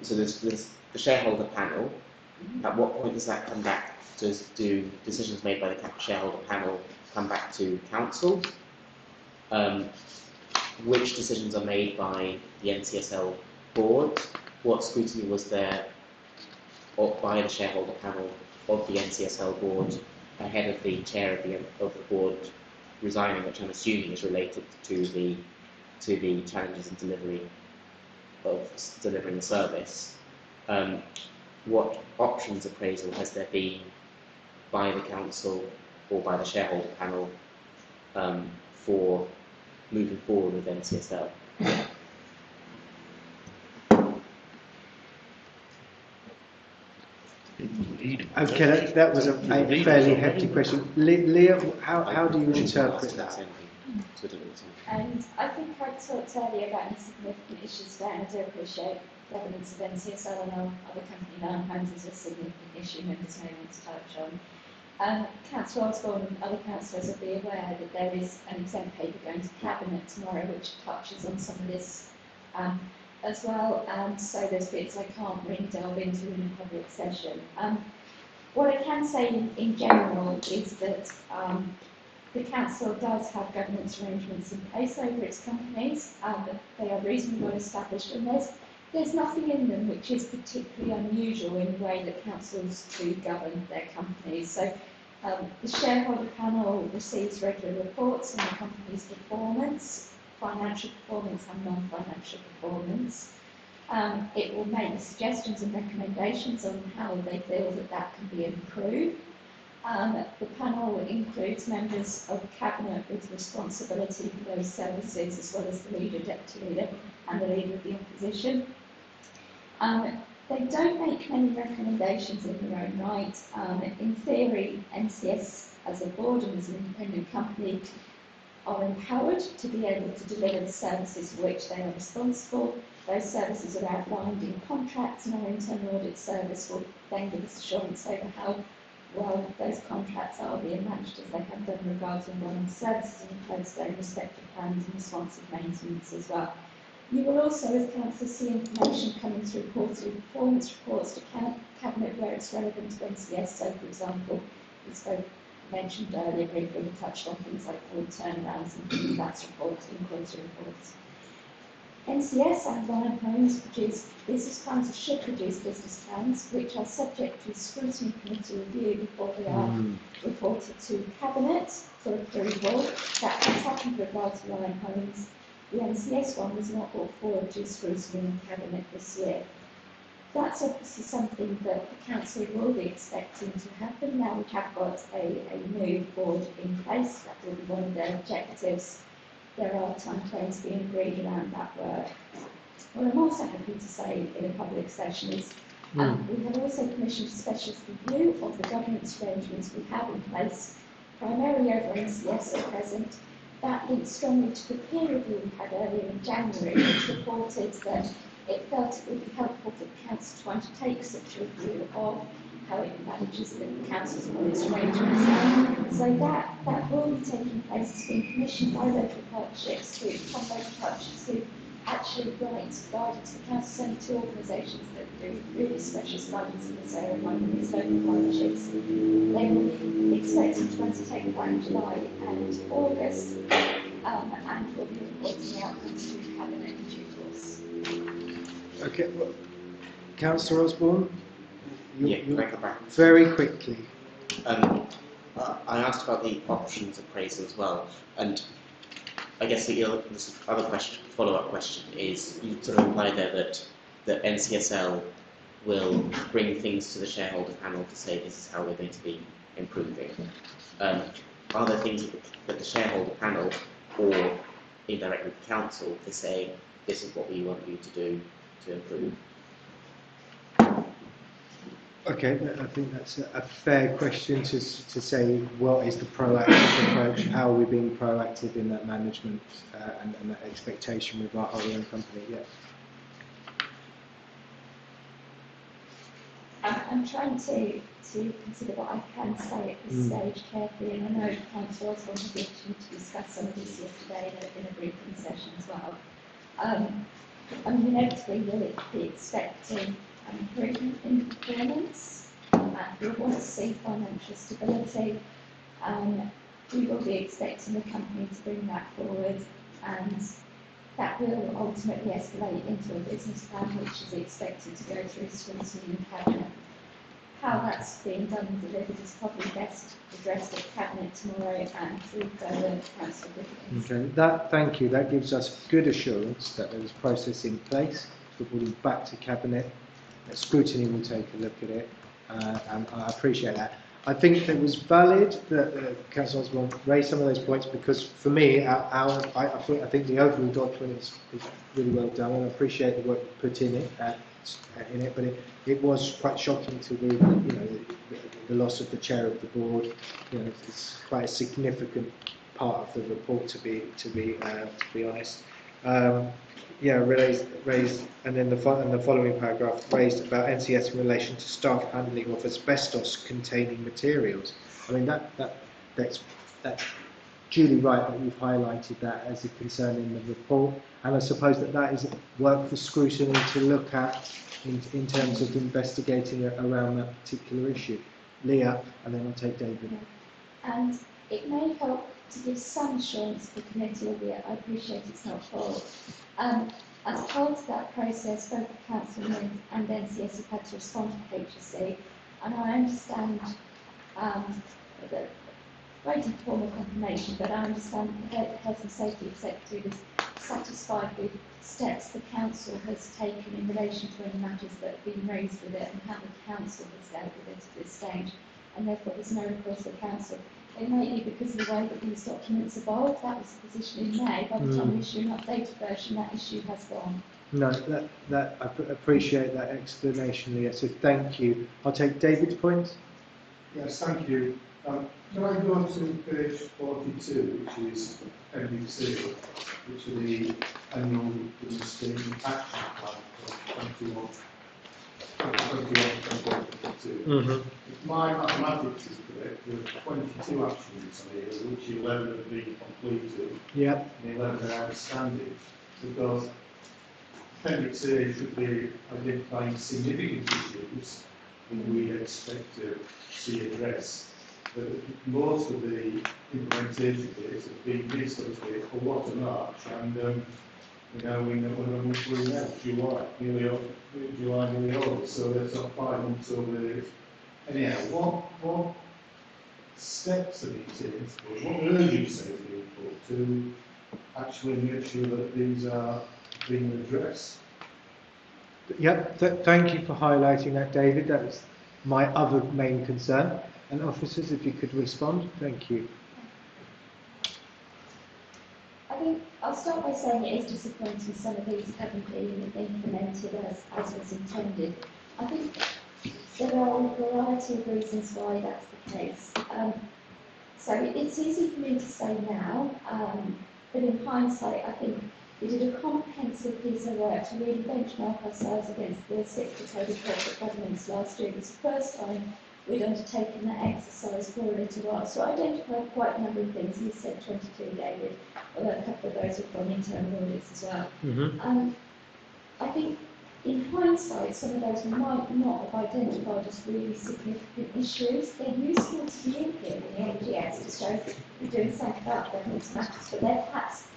so there's the shareholder panel. At what point does that come back? Do decisions made by the shareholder panel come back to council? Which decisions are made by the NCSL board? What scrutiny was there by the shareholder panel of the NCSL board ahead of the chair of the board resigning, which I'm assuming is related to the challenges in delivering the service? What options appraisal has there been by the council or by the shareholder panel for moving forward with NCSL? Okay, that was a fairly hefty question. Leah, how do you interpret that? And I think I talked earlier about any significant issues there, and I do appreciate governance of NCSL and other company land hands is a significant issue members may want to touch on. Councillor Osborne and other councillors will be aware that there is an exempt paper going to Cabinet tomorrow which touches on some of this as well, and so there's bits I can't really delve into in a public session. What I can say in general is that the council does have governance arrangements in place over its companies, they are reasonably well established, and there's nothing in them which is particularly unusual in the way that councils do govern their companies. So the shareholder panel receives regular reports on the company's performance, financial performance and non-financial performance. It will make suggestions and recommendations on how they feel that can be improved. The panel includes members of Cabinet with responsibility for those services, as well as the leader, deputy leader and the leader of the opposition. They don't make many recommendations in their own right. In theory, NCS as a board and as an independent company are empowered to be able to deliver the services for which they are responsible. Those services are outlined in contracts, and our internal audit service will then give us assurance over how well those contracts are being managed as they have done regarding running services in place, their respective plans and responsive maintenance as well. You will also, as council, see information coming through quarterly performance reports to Cabinet where it's relevant to NCS. So, for example, we mentioned earlier briefly, we touched on things like forward turnarounds and that's reports in quarterly reports. NCS and Lion Homes produce business plans, or should produce business plans, which are subject to scrutiny committee review before they are reported to Cabinet for approval. That has happened with regard to Lion Homes. The NCS one was not brought forward to scrutiny in Cabinet this year. That's obviously something that the council will be expecting to happen. Now we have got a new board in place. That will be one of their objectives. There are timeframes being agreed around that work. What I'm also happy to say in a public session is we have also commissioned a specialist review of the governance arrangements we have in place, primarily over NCS at present. That links strongly to the peer review we had earlier in January, which reported that it felt it would be helpful for the council to undertake such a review of how it manages the council's governance arrangements. So that will be taking place. It's been commissioned by local partnerships from local partnerships who actually write guidance to the council. Only two organisations that do really specialist guidance in this area, one of these local partnerships. They will be expected to undertake that in July and August, and will be reporting the outcomes to Cabinet in due course. Okay, well, Councillor Osborne, very quickly. I asked about the options appraisal as well, and I guess the other question, follow-up question is, you sort of implied there that NCSL will bring things to the shareholder panel to say this is how we're going to be improving. Are there things that the shareholder panel or indirectly the council to say this is what we want you to do to improve? Okay, I think that's a fair question to say what is the proactive approach, how are we being proactive in that management and that expectation with our own company, yeah. I'm trying to consider what I can say at this stage carefully, and I know Councillor Osborne had the opportunity to discuss some of this yesterday in a briefing session as well. I mean, inevitably we'll be expecting an improvement in performance, and we want to see financial stability. We will be expecting the company to bring that forward, and that will ultimately escalate into a business plan which is expected to go through scrutiny in Cabinet. How that's being done and delivered is probably best addressed at Cabinet tomorrow and through further council briefings. Okay, thank you. That gives us good assurance that there is a process in place, reporting back to Cabinet. Scrutiny will take a look at it, and I appreciate that. I think it was valid that Councillor Osborne raised some of those points, because for me, I think the overall document is really well done, and I appreciate the work put in it. But it was quite shocking to read, the loss of the chair of the board. It's quite a significant part of the report, to be honest. Raised, and then the following paragraph raised about NCS in relation to staff handling of asbestos-containing materials. I mean, that's duly right that you've highlighted that as a concern in the report, and I suppose that is work for scrutiny to look at in terms of investigating around that particular issue. Leah, and then I'll take David. And it may help to give some assurance to the committee, albeit I appreciate it's not full. As part of that process, both the Council and NCS have had to respond to HSE, and I understand that, waiting for formal confirmation, but I understand the Health and Safety Executive is satisfied with steps the Council has taken in relation to any matters that have been raised with it and how the Council has dealt with it at this stage, and therefore there's no recourse to the Council. It may be because of the way that these documents evolved. That was the position in May. By the time we issue an updated version, that issue has gone. No, I appreciate that explanation, Leah, so thank you. I'll take David's point. Yes, thank you. Can I go to page 42, which is NBC, which is the annual business action plan for 2021-2022. If my mathematics is correct, there are 22 actions here, which 11 have been completed, and 11 are outstanding, because Appendix A should be identifying significant issues that we expect to see addressed. But most of the implementation dates have been missed, obviously, for what a March, and we know we're now July, nearly August, so there's not 5 months over there. Anyhow, what steps are being taken, what urgency are being put to actually make sure that these are being addressed? Yep, thank you for highlighting that, David. That was my other main concern. And officers, if you could respond, thank you. I think I'll start by saying it is disappointing some of these haven't been implemented as was intended. I think there are a variety of reasons why that's the case. So it's easy for me to say now, but in hindsight, I think we did a comprehensive piece of work to really benchmark ourselves against the 6th Code of Corporate Governance last year. It was the first time we'd undertaken that exercise for a little while. So I identified quite a number of things. You said 22, David, although a couple of those were from internal audits as well. I think in hindsight, some of those we might not have identified as really significant issues. They're useful to be in here in the AGS to show we're doing something about governance matters, but they're perhaps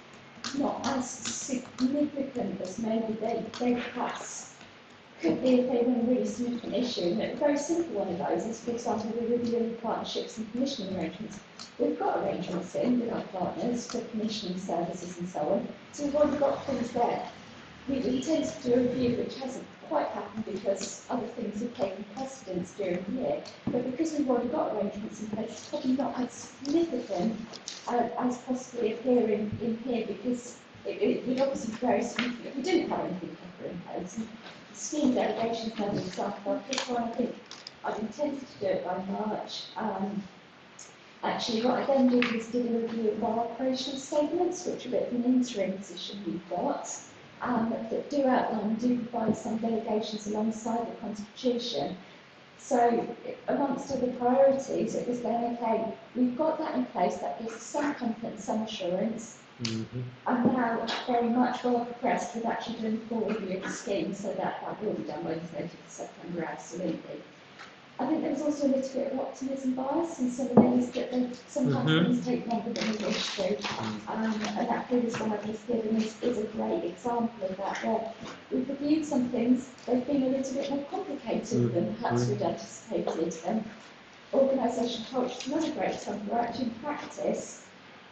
not as significant as maybe they perhaps could be if they were a really significant issue. And a very simple one of those is, for example, we're reviewing partnerships and commissioning arrangements. We've got arrangements in with our partners for commissioning services and so on, so we've already got things there. We tend to do a review which hasn't quite happened because other things have taken precedence during the year, but because we've already got arrangements in place, it's probably not as significant as possibly appearing in here, because it would obviously be very significant if we didn't have anything proper in place. Scheme delegations, another example. I'll pick one. I think I'd intended to do it by March. Actually, what I then did was did a review of our operational statements, which are a bit of an interim position we've got, that do outline, do provide some delegations alongside the Constitution. So, amongst other priorities, it was then, okay, we've got that in place, that gives us some comfort and some assurance. I'm now very much well progressed with actually doing a full review of the scheme, so that will be done by the 30th of September, absolutely. I think there was also a little bit of optimism bias in some of these, that sometimes things take longer than we wish to. And that previous one I've just given is a great example of that, where we've reviewed some things, they've been a little bit more complicated than perhaps we'd anticipated. Organisation culture is another great example, where actually in practice,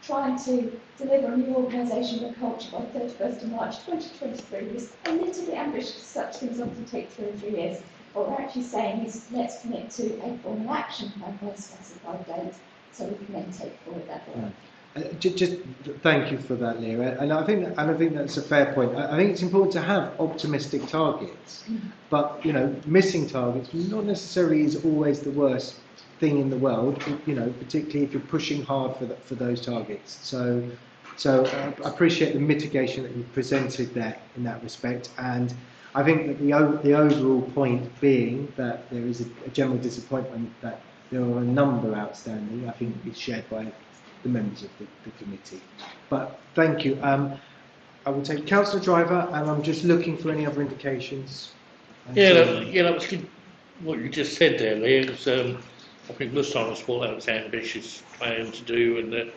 trying to deliver a new organisational culture by 31st of March 2023 was a little bit ambitious. Such things often take 2 or 3 years. What we're actually saying is, let's commit to a formal action plan by a specified date, so we can then take forward that work. Just thank you for that, Leah. And I think that's a fair point. I think it's important to have optimistic targets, but missing targets not necessarily is always the worst thing in the world. Particularly if you're pushing hard for those targets. So I appreciate the mitigation that you've presented there in that respect, and I think that the overall point being that there is a general disappointment that there are a number outstanding. I think it's shared by the members of the committee. But thank you. I will take Councillor Driver, and I'm just looking for any other indications. That was good. What you just said there, Lee. It was, I think last time I thought that was an ambitious plan to do, and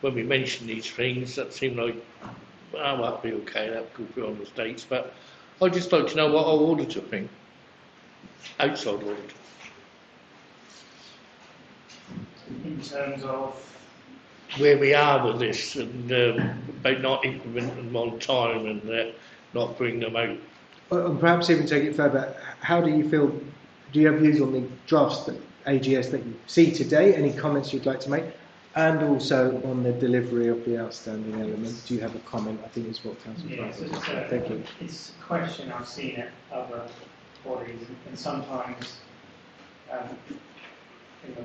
when we mentioned these things, that seemed like, oh, that'll be okay, that'll be on the States. But I'd just like to know what our auditor think, outside auditor. In terms of, Where we are with this, and about not implementing them on time and not bringing them out. And perhaps even take it further, how do you feel, do you have views on the drafts that AGS that you see today, any comments you'd like to make, and also on the delivery of the outstanding elements? Do you have a comment? I think is what Councillor yes, said. Thank you. it's a question I've seen at other bodies, and sometimes,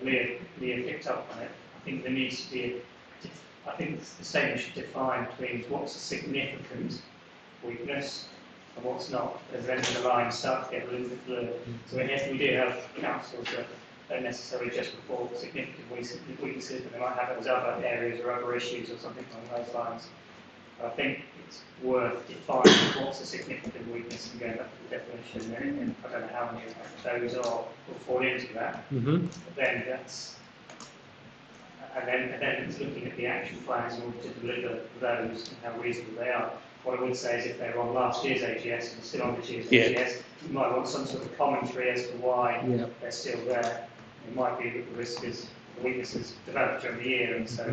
Leah picked up on it. I think there needs to be I think the statement should define between what's a significant weakness and what's not, because then the lines start to get a little bit blurred. So yes, we do have councils that don't necessarily just report significant weaknesses, but they might have those other areas or other issues or something along those lines. I think it's worth defining what's a significant weakness and going back to the definition, and I don't know how many of those will fall into that. Mm-hmm. But then that's and then it's looking at the action plans in order to deliver those and how reasonable they are. What I would say is if they're on last year's AGS and still on this year's AGS, you might want some sort of commentary as to why they're still there. It might be that the risk is the weaknesses developed during the year, and so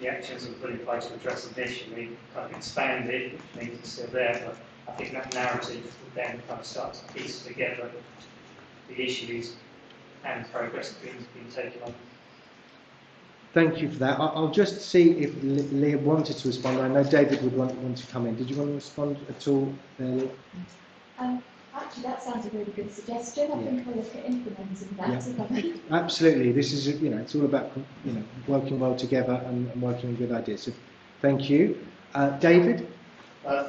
the actions that were put in place to address it initially kind of expanded, which means it's still there. But I think that narrative would then kind of start to piece together the issues and progress that's been taken on. Thank you for that. I'll just see if Leah wanted to respond. I know David would want to come in. Did you want to respond at all, Leah? Actually, that sounds a really good suggestion. I think I'll look at implementing that. Absolutely. This is, it's all about, working well together and working on good ideas. So, thank you. David?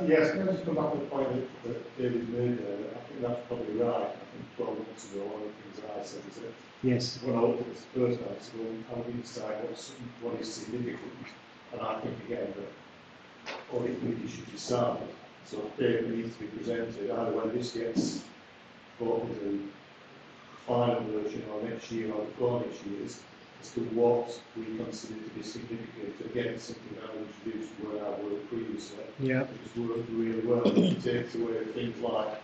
Yes, can I just come back to the point that David made there? I think that's probably right. I think 12 months ago, one of the things that I said is that yes, when I looked at this first time, so how do you decide what is significant? And I think again that audit committee should decide. So data needs to be presented either when this gets brought into the final version or next year or before next year's, as to what we consider to be significant. Again, something that I introduced where I worked previously, which has worked really well. It takes away things like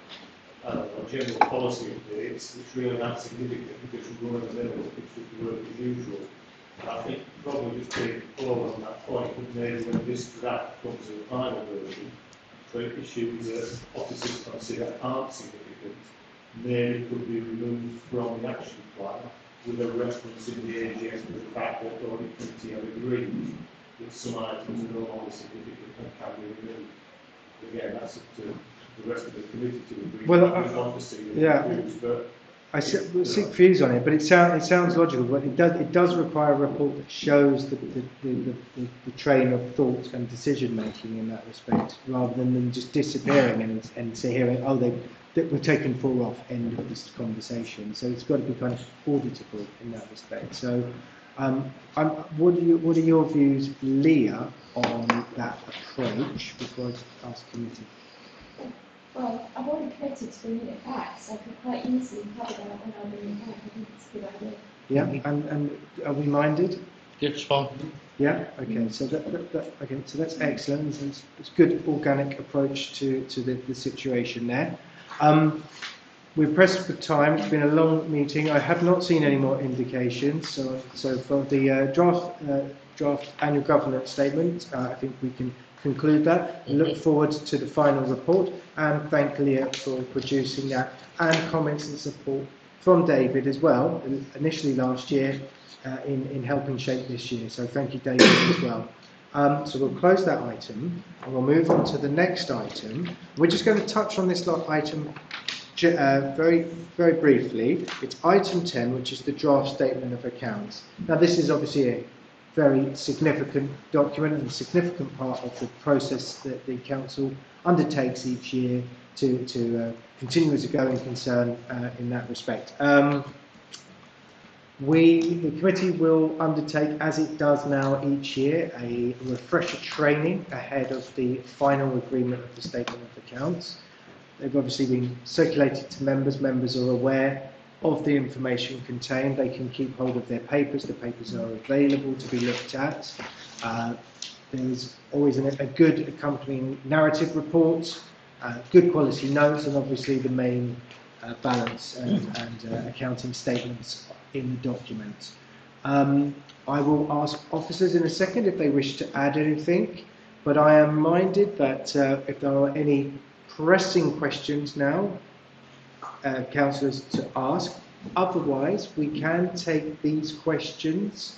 general policy updates, which really aren't significant because we go in the middle, which would work as usual. And I think probably just taking forward on that point, but maybe when this draft comes to the final version, for issues that officers consider aren't significant, maybe could be removed from the action plan with a reference in the AGS to the fact that the audit committee have agreed that some items are no longer significant and can be removed. Again, that's up to the rest of the committee to agree. Well, but I seek views on it, but it sounds logical. But it does require a report that shows the train of thought and decision making in that respect, rather than them just disappearing and hearing, oh, we're taking full off, end of this conversation. So it's got to be kind of auditable in that respect. So, what are your views, Leah, on that approach before I ask the committee? Well, I've already committed to bringing it back, so I could quite easily cover that when I bring it back. I think it's a good idea. Yeah, and are we minded? Yes, fine. Yeah. Okay. So so that's excellent. It's a good organic approach to the situation there. We're pressed for time. It's been a long meeting. I have not seen any more indications. So for the draft annual governance statement, I think we can conclude that. Look forward to the final report, and thank Leah for producing that, and comments and support from David as well, initially last year, in helping shape this year. So thank you, David, as well. So we'll close that item, and we'll move on to the next item. We're just going to touch on this item very, very briefly. It's item 10, which is the draft statement of accounts. Now, this is obviously a very significant document and a significant part of the process that the council undertakes each year to continue as a going concern in that respect. The committee will undertake, as it does now each year, a refresher training ahead of the final agreement of the statement of accounts. They've obviously been circulated to members. Members are aware of the information contained. They can keep hold of their papers. The papers are available to be looked at. There's always a good accompanying narrative report, good quality notes, and obviously the main balance and accounting statements in the document. I will ask officers in a second if they wish to add anything, but I am minded that if there are any pressing questions now, councillors to ask. Otherwise, we can take these questions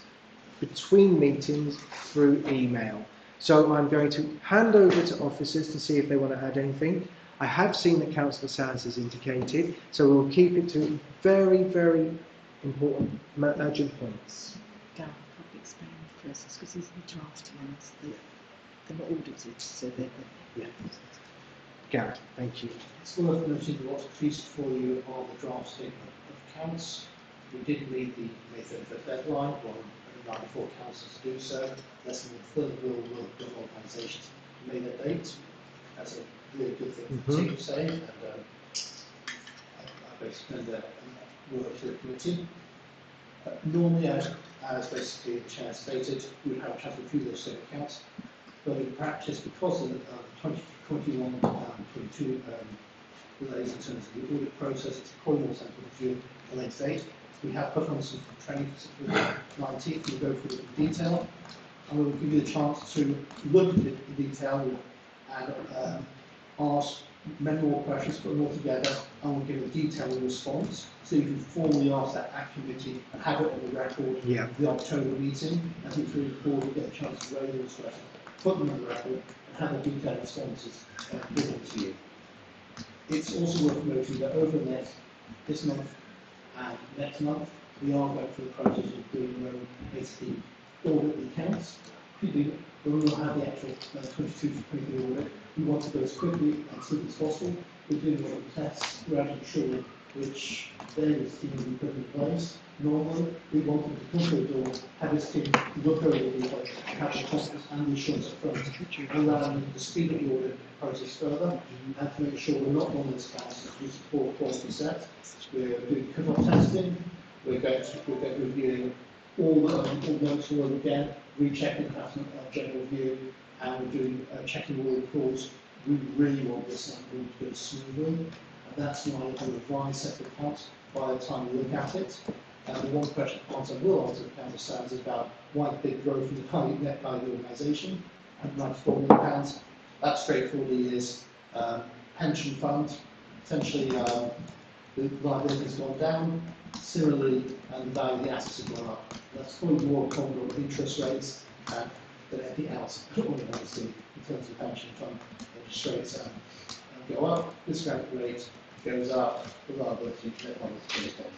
between meetings through email. So I'm going to hand over to officers to see if they want to add anything. I have seen that Councillor Sands has indicated, so we'll keep it to very, very important, urgent points. Gareth, probably explain the process, because these are the draft ones. They're not audited, so they're... Yeah. Gareth, thank you. It's worth noting that what's produced for you are the draft statement of accounts. We did meet the May 31st deadline, night before council to do so. Less than a third will of organisations made that date. That's a really good thing for the team to say, and I basically work for the committee. Normally, as basically the chair stated, we would have a chance to review those same accounts, but in practice, because of the 2021-22 delays in terms of the audit process, it's probably more central to review at a later date. We have put on some training for the 19th. We'll go through it in detail, and we'll give you the chance to look at it in detail and ask many more questions, put them all together, and we'll give a detailed response. So you can formally ask that at committee and have it on the record of the October meeting. I think it's really important to get a chance to raise those questions, put them on the record, and have the detailed responses given to you. It's also worth noting that over this month and next month, we are going through the process of doing basically audit the accounts. When we'll have the actual 22-23 audit, we want to go as quickly and soon as possible. We're doing a lot of tests. We're actually sure which various teams we put in place. Normally, we want them to come through the door, have this team look over the audit, have the costs and the insurance up front, allowing them to speed up the audit process further, and to make sure we're not one of those councils who support quality set. We're doing cut-off testing. We're going reviewing all notes all over again, rechecking perhaps a general view, and we're doing checking all the reports. We really want this sample to go smoothly, and that's why we've got a revised set of accounts by the time we look at it. The one question I will answer the Council Sands is about why the big growth in the net value of the organisation, £194 million. That straightforwardly is pension fund. Essentially, the liability has gone down. Similarly, the value of the assets has gone up. That's probably more common on interest rates than anything else. I don't want to see in terms of pension fund interest rates go up, discount rate goes up, the liability net goes down.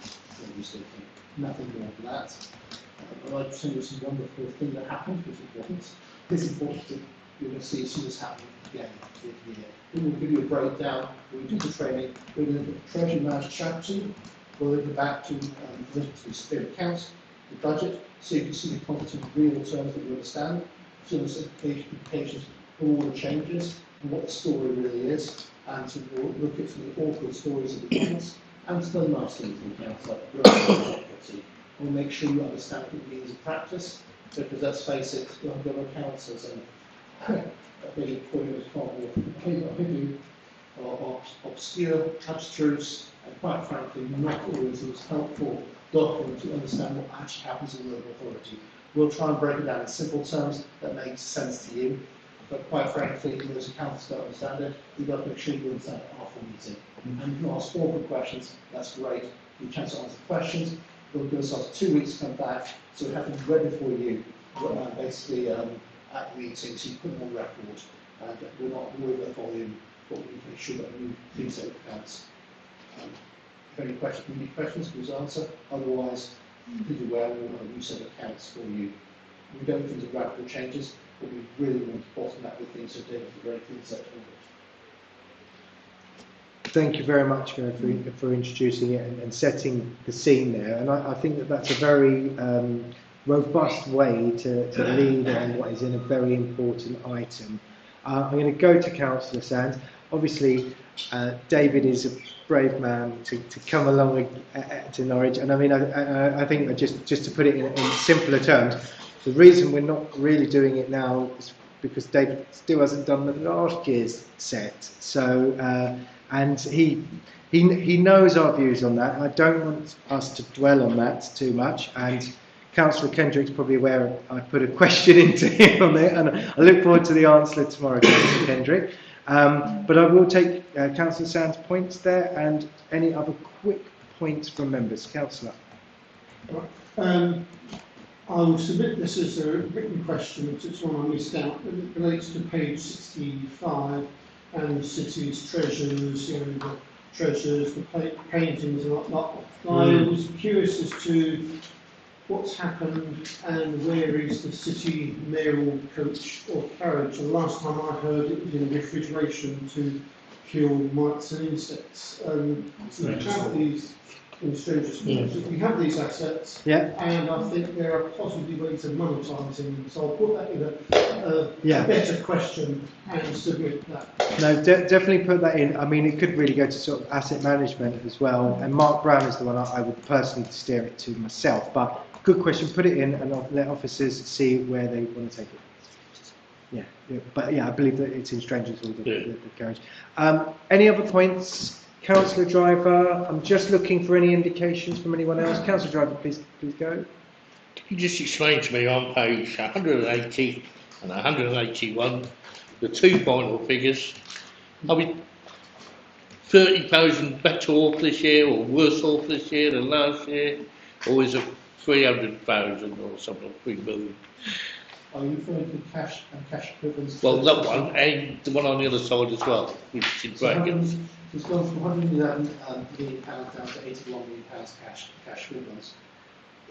Nothing more than that. I'd like to tell you some wonderful thing that happened, which is important. This is important that you're going to see as soon as this happens again this year. We will give you a breakdown. We do the training. We're going to do treasury management strategy. We'll go back to the spirit accounts, the budget, so you can see the content in real terms that you understand, so the implications for all the changes and what the story really is, and to look at some of the awkward stories of the accounts, and to the nice things in the accounts like growth and equity. We'll make sure you understand what it means in practice, because let's face it, you'll have accounts as a big point of content are obscure, abstruse, and quite frankly, not always the most helpful document to understand what actually happens in the local authority. We'll try and break it down in simple terms that make sense to you, but quite frankly, if those accountants don't understand it, we've got to make sure you understand it after the meeting. And you can ask awkward questions, that's great. You chance to answer questions. We'll give ourselves 2 weeks to come back, so we have to be ready for you, basically at the meeting, so you put them on record. And we're not worried about volume, but we need to make sure that we please take accounts. If any questions, we need questions, please answer. Otherwise, please be aware we will have a new set of accounts for you. We don't think of radical changes, but we really want to bottom that with things so David can very clean set of Thank you very much for introducing it and setting the scene there. And I think that that's a very robust way to lead on what is in a very important item. I'm going to go to Councillor Sands. Obviously, David is a brave man to come along to Norwich. And I mean, I think just to put it in simpler terms, the reason we're not really doing it now is because David still hasn't done the last year's set. So, and he knows our views on that. I don't want us to dwell on that too much. And Councillor Kendrick's probably aware I put a question into him on it, and I look forward to the answer tomorrow, Councillor Kendrick. But I will take Councillor Sand's points there, and any other quick points from members. Councillor. I will submit this as a written question, which is one I missed out. It relates to page 65 and the city's treasures, you know, the treasures, the paintings and whatnot. I was curious as to what's happened and where is the city mayoral coach or carriage. The last time I heard it was in refrigeration to kill mites and insects. We have these in strangers. We have these assets, and I think there are possibly ways of monetising them. So I'll put that in a better question and submit that. No, definitely put that in. I mean, it could really go to sort of asset management as well. And Mark Brown is the one I would personally steer it to myself. But good question. Put it in, and I'll let officers see where they want to take it. But I believe that it's in strangers or the carriage. Any other points? Councillor Driver, I'm just looking for any indications from anyone else. Councillor Driver, please go. Can you just explain to me on page 180 and 181, the two final figures? Are we 30,000 better off this year or worse off this year than last year? Or is it 300,000 or something, 3 million? Are you referring to cash and cash equivalents? Well, that one, and the one on the other side as well, which is brackets. It's gone from 111 million pounds down to 81 million pounds cash equivalents.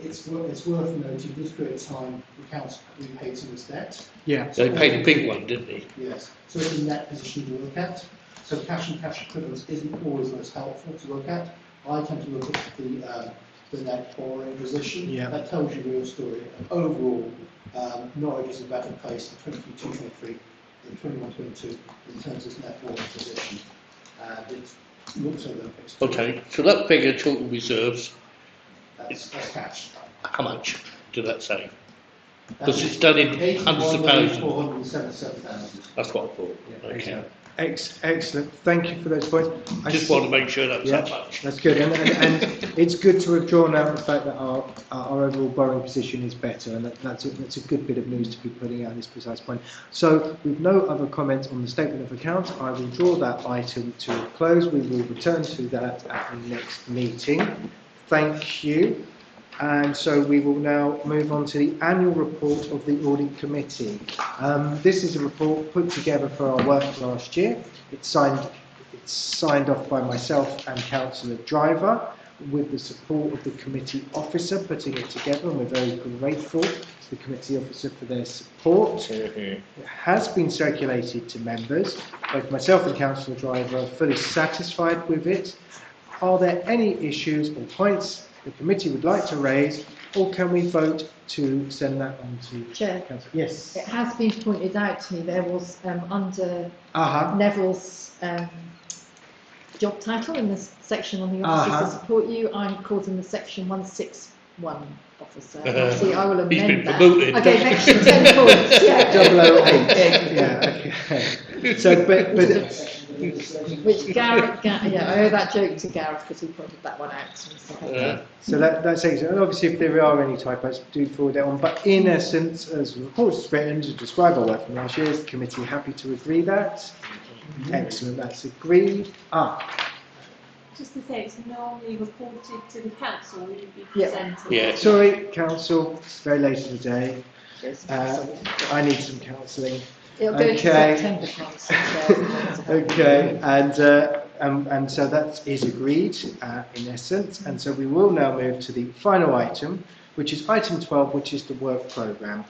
It's worth noting this period of time the council repaid some of its debt. Yeah. They paid a big one, didn't they? Yes. So it's a net position to look at. So cash and cash equivalents isn't always most helpful to look at. I tend to look at the net borrowing position. Yeah. That tells you the real story. And overall, Norwich is in a better place in 22-23 than 21-22 in terms of its net borrowing position. And it looks over the next. Okay, so that figure, total reserves, that's cash. how much did that say? Because it's done in hundreds of thousands. 477,000. That's what I thought. Yeah, Okay. Excellent. Thank you for those points. I just want to make sure that was that much. That's good. And it's good to have drawn out the fact that our overall borrowing position is better, and that's a good bit of news to be putting out at this precise point. So, with no other comments on the statement of accounts, I will draw that item to a close. We will return to that at the next meeting. Thank you. And so we will now move on to the annual report of the Audit Committee. This is a report put together for our work last year. It's signed off by myself and Councillor Driver with the support of the committee officer putting it together, and we're very grateful to the committee officer for their support. It has been circulated to members. Both myself and Councillor Driver are fully satisfied with it. Are there any issues or points the committee would like to raise, or can we vote to send that on to Chair? Council? Yes. It has been pointed out to me there was under Neville's job title in this section on the officers to support you, I'm causing the section 161 officer. See, I will amend that. I gave extra 10 points. Yeah. 008. Yeah. Okay. So, but which Gareth, I owe that joke to Gareth because he pointed that one out to me. So that's excellent. And obviously, if there are any typos, do forward it on. But in essence, as the report is written to describe our work from last year, is the committee happy to agree that? Excellent. That's agreed. Just to say, it's normally reported to the council, will it be presented? Yeah. Sorry, council. It's very late in the day. I need some counselling. It'll go to September Council. Okay, and so that is agreed in essence, and so we will now move to the final item, which is item 12, which is the work programme.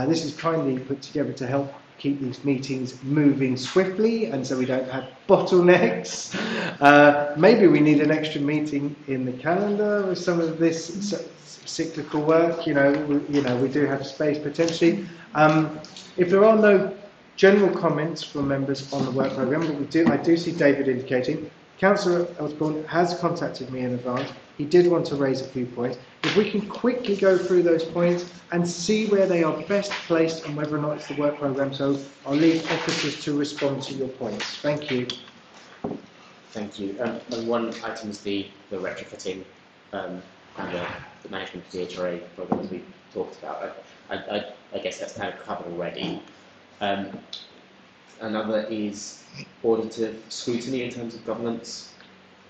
This is kindly put together to help keep these meetings moving swiftly and so we don't have bottlenecks. Maybe we need an extra meeting in the calendar with some of this cyclical work. We do have space potentially. If there are no general comments from members on the work programme, but I do see David indicating. Councillor Osborne has contacted me in advance. He did want to raise a few points. If we can quickly go through those points and see where they are best placed and whether or not it's the work programme, so I'll leave officers to respond to your points. Thank you. Thank you. And one item is the retrofitting and the management of the HRA programme as we talked about. I guess that's kind of covered already. Another is auditive scrutiny in terms of governance.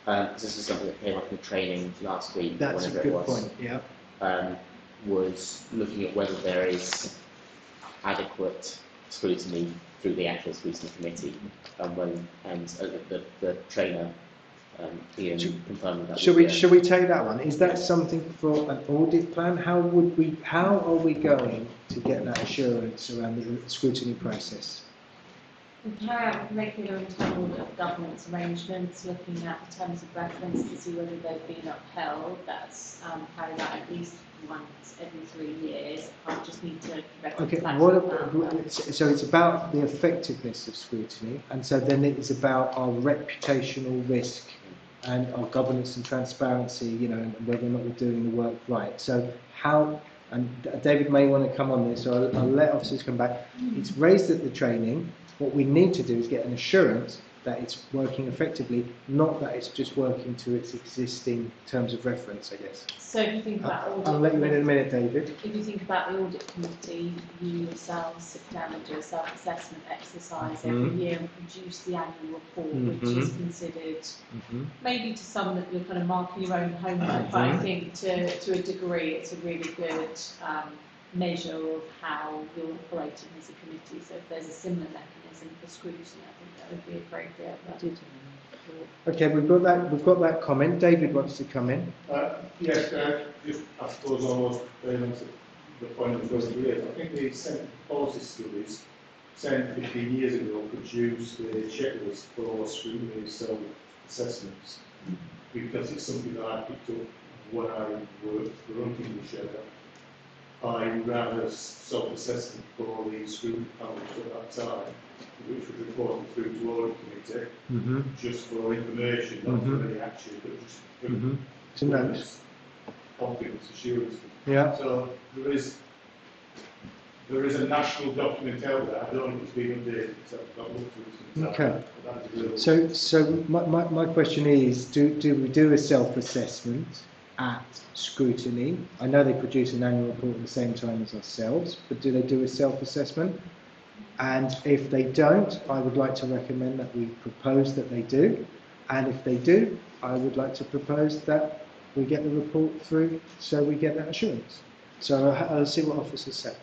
This is something that came up in training last week. That's a good point, yeah. Was looking at whether there is adequate scrutiny through the actual scrutiny committee, and the trainer Ian confirming that. Should we take that one? Is that something for an audit plan? How are we going to get that assurance around the scrutiny process? We carry out regular internal audit of governance arrangements, looking at the terms of reference to see whether they've been upheld. That's carried out at least once every 3 years. I just need to Okay, that. So it's about the effectiveness of scrutiny, and so then it is about our reputational risk and our governance and transparency, and whether or not we're doing the work right. So and David may want to come on this, so I'll let officers come back. It's raised at the training. What we need to do is get an assurance that it's working effectively, not that it's just working to its existing terms of reference, I guess. So if you think about audit, I'll let you in a minute, David. If you think about the audit committee, you yourselves sit down and do a self-assessment exercise every year and produce the annual report, which is considered maybe to some that you're kind of marking your own homework, but I think to a degree it's a really good measure of how you're operating as a committee. So if there's a similar mechanism for scrutiny, I think that would be appropriate. Okay, we've got that comment. David wants to come in. Yes, just I suppose almost going on to the point of the first year. I think the Centre for Policy Studies 10, 15 years ago produced a checklist for scrutiny self-assessments because it's something that I picked up when I worked for Buckinghamshire. I ran a self-assessment for the scrutiny panel at that time, which was reported through to audit committee, just for information, not for any action, but just to note. Confidence assurance. Yeah. So there is a national document out there. I don't know if it's been updated, so I've got looked at it. Okay. So my question is, do we do a self-assessment at scrutiny? I know they produce an annual report at the same time as ourselves, but do they do a self-assessment? And if they don't, I would like to recommend that we propose that they do. And if they do, I would like to propose that we get the report through so we get that assurance. So I'll see what officers say.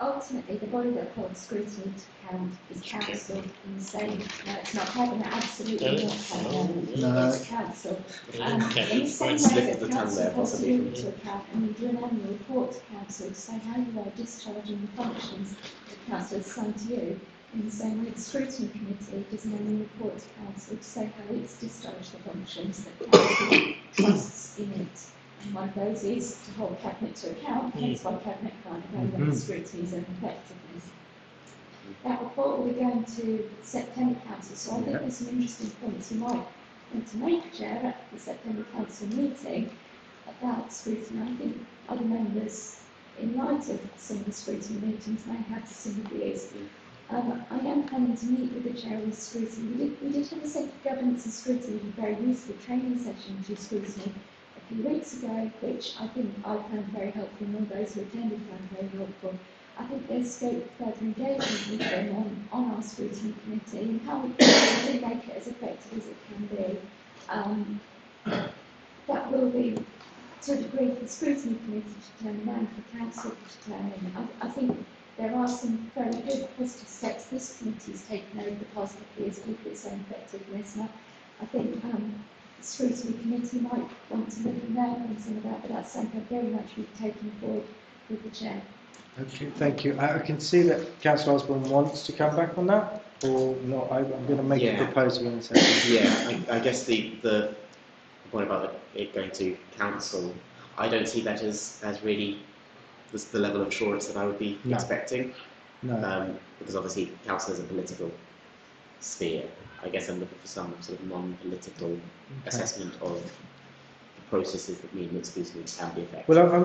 Ultimately, the body that holds scrutiny to account is council, and saying no, it's not cabinet, absolutely not cabinet, it's council. In the same way that council holds you to account, and you do an annual report to council to say how you are discharging the functions that council has assigned to you. In the same way, the scrutiny committee does an annual report to council to say how it's discharged the functions that council trusts in it. And one of those is to hold Cabinet to account, hence why Cabinet can't evaluate scrutinies and effectiveness. That report will be going to September Council, so I think there's some interesting points you might want to make, Chair, at the September Council meeting about scrutiny. I think other members, in light of some of the scrutiny meetings they had to some of these, I am planning to meet with the Chair of scrutiny. We did have a set of governance and scrutiny, a very useful training session to scrutiny a few weeks ago, which I think I found very helpful, and all those who attended found very helpful. I think there's scope for further engagement with them on our scrutiny committee and how we can make it as effective as it can be. That will be to a degree for the scrutiny committee to determine and for council to determine. I think there are some very good positive steps this committee has taken over the past couple of years with its own effectiveness. And I think the scrutiny committee might want to look at that and some of that, but that's something very much we've taken forward with the chair. Okay, thank you. I can see that Councillor Osborne wants to come back on that, or not. I'm going to make a proposal in a second. Yeah, I guess the point about it going to council, I don't see that as really the level of assurance that I would be expecting. No. Because obviously council is a political sphere. I guess I'm looking for some sort of non-political assessment of processes that mean that scrutiny can be effective. Well, I'm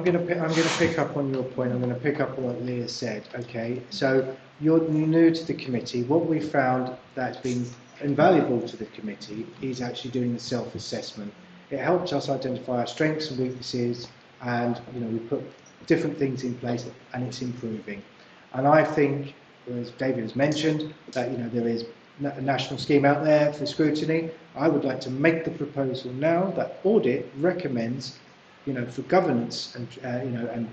going to pick up on your point. I'm going to pick up on what Leah said. Okay, so you're new to the committee. What we found that's been invaluable to the committee is actually doing the self-assessment. It helps us identify our strengths and weaknesses, and we put different things in place, and it's improving. And I think, as David has mentioned, that there is a national scheme out there for scrutiny. I would like to make the proposal now that Audit recommends, for governance and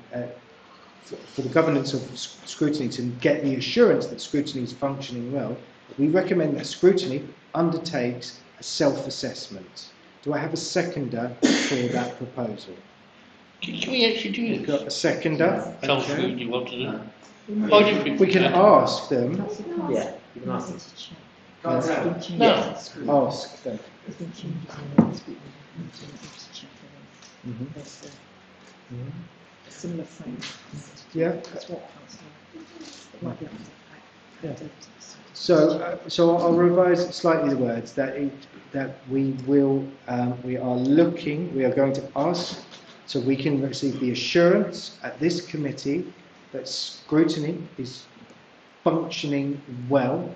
for the governance of scrutiny to get the assurance that scrutiny is functioning well, we recommend that scrutiny undertakes a self-assessment. Do I have a seconder for that proposal? Can we actually do this? We've got a seconder. Tell us what you want to do. We can ask them. Yeah, you can ask them. Ask them. Similar frame. Yeah. That's what So I'll revise slightly the words that we are going to ask, so we can receive the assurance at this committee that scrutiny is functioning well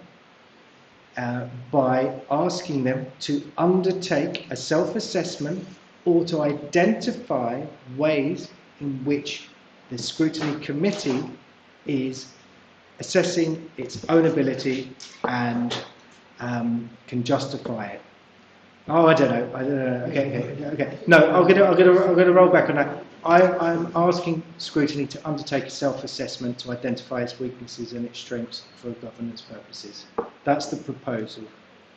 by asking them to undertake a self-assessment or to identify ways in which the scrutiny committee is assessing its own ability and can justify it. Oh, I don't know. Okay. No, I'm gonna roll back on that. I'm asking scrutiny to undertake a self-assessment to identify its weaknesses and its strengths for governance purposes. That's the proposal.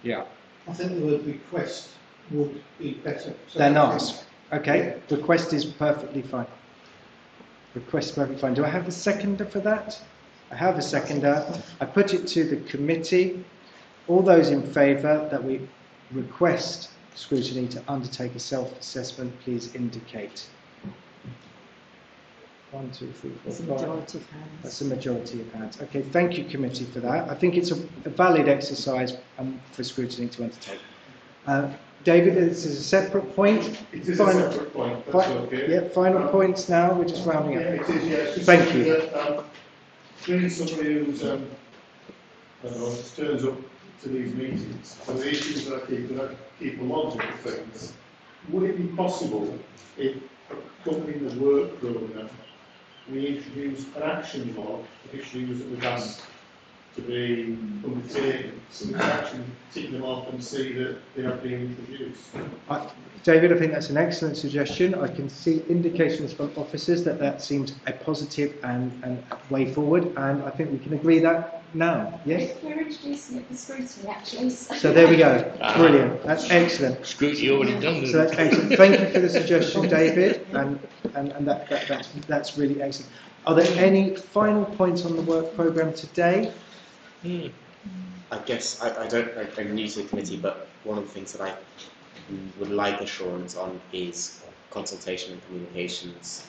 Yeah. I think the word request would be better. Then ask. Okay. Request is perfectly fine. Request is perfectly fine. Do I have a seconder for that? I have a seconder. I put it to the committee. All those in favour that we request scrutiny to undertake a self-assessment, please indicate. 1, 2, 3, 4, 5. That's a majority of hands. That's a majority of hands. Okay, thank you, committee, for that. I think it's a valid exercise for scrutiny to undertake. David, this is a separate point. It is a separate point. That's okay. Yeah, final points now. We're just rounding up. Yeah, it is. Yeah. Thank you. That, being somebody who's just turns up to these meetings, and the issues that I keep a log of things, would it be possible if accompanying the work programme we introduce an action log of issues that we've asked to be undertaken, so we can actually tick them off and see that they have been introduced? David, I think that's an excellent suggestion. I can see indications from officers that seems a positive and way forward, and I think we can agree that now. Yes? We're introducing it for scrutiny, actually. So there we go. Brilliant. That's excellent. Scrutiny already done. So that's excellent. Thank you for the suggestion, David, and that's really excellent. Are there any final points on the work programme today? I guess I'm new to the committee, but one of the things that I would like assurance on is consultation and communications.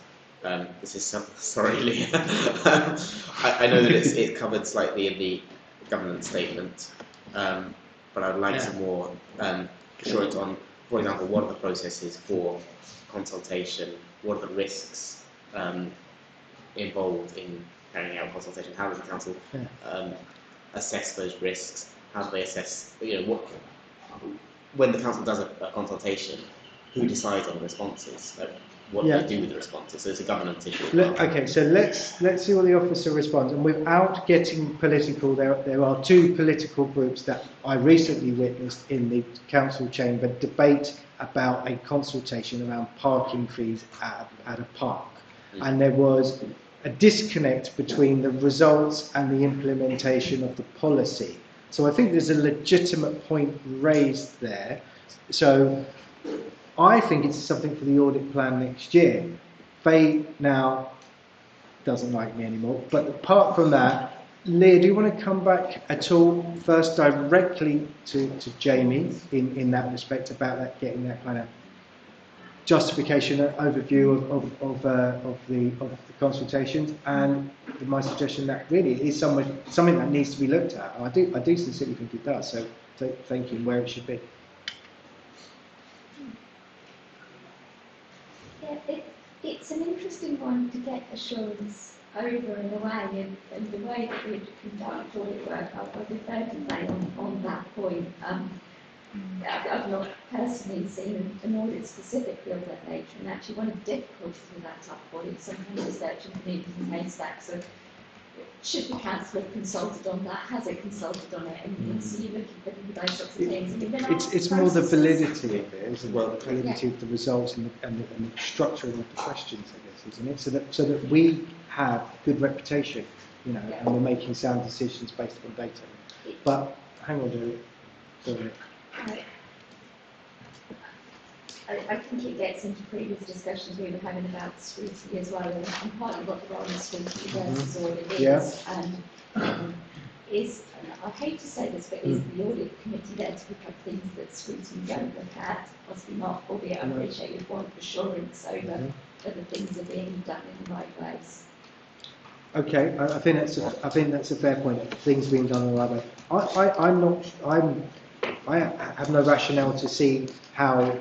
This is sorry, Leah. I know that it's covered slightly in the governance statement, but I would like some more assurance on, for example, what are the processes for consultation? What are the risks involved in carrying out consultation? How does the council assess those risks? How do they assess, when the council does a consultation, who decides on the responses? What do they do with the responses? So it's a governance issue. Okay, so let's see what the officer responds. And without getting political, there are two political groups that I recently witnessed in the council chamber debate about a consultation around parking fees at a park. And there was a disconnect between the results and the implementation of the policy. So I think there's a legitimate point raised there. So I think it's something for the audit plan next year. They now doesn't like me anymore. But apart from that, Leah, do you want to come back at all first directly to Jamie in that respect about that, getting that kind of justification overview of the consultations, and my suggestion that really is something that needs to be looked at. I do sincerely think it does. So thank you. Where it should be. Yeah, it's an interesting one to get assurance over and away, and the way that we conduct audit work, I'll defer to May on that point. I've not personally seen an audit specifically of that nature, and actually one of the difficulties with that type of audit sometimes is searching for needles in haystacks. So should the council have consulted on that? Has it consulted on it? And so you're looking for those sorts of things. And it's more the validity of it, isn't it? The validity of the results and the structuring of the questions, I guess, isn't it? So that we have a good reputation, and we're making sound decisions based on data. But hang on, David. Sorry. I think it gets into previous discussions we were having about scrutiny as well, and partly what the role of scrutiny versus audit is. And I hate to say this, but is the audit committee there to pick up things that scrutiny don't look at? Possibly not, albeit I appreciate you want assurance over whether things are being done in the right ways. Okay, I think that's a fair point. Things being done in the right way. I have no rationale to see how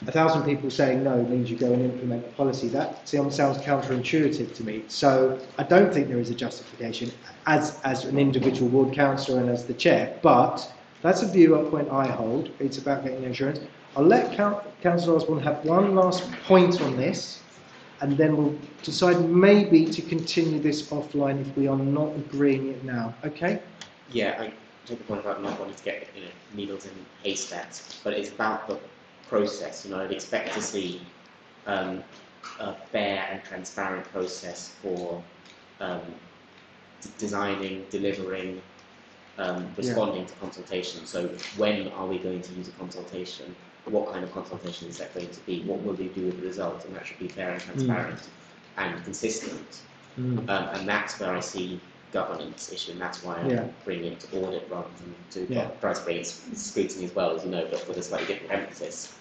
1,000 people saying no means you go and implement a policy. That sounds counterintuitive to me. So I don't think there is a justification as an individual ward councillor and as the chair. But that's a viewpoint I hold. It's about getting insurance. I'll let Councillor Osborne have one last point on this, and then we'll decide maybe to continue this offline if we are not agreeing it now. Okay? Yeah, I take the point about not wanting to get needles in haystacks, but it's about the process. I'd expect to see a fair and transparent process for designing, delivering, responding to consultation. So when are we going to use a consultation? What kind of consultation is that going to be? What will we do with the results? And that should be fair and transparent and consistent. And that's where I see governance issue, and that's why I'm bringing it to audit rather than to try to bring it to scrutiny as well, as you know, but with a slightly different emphasis.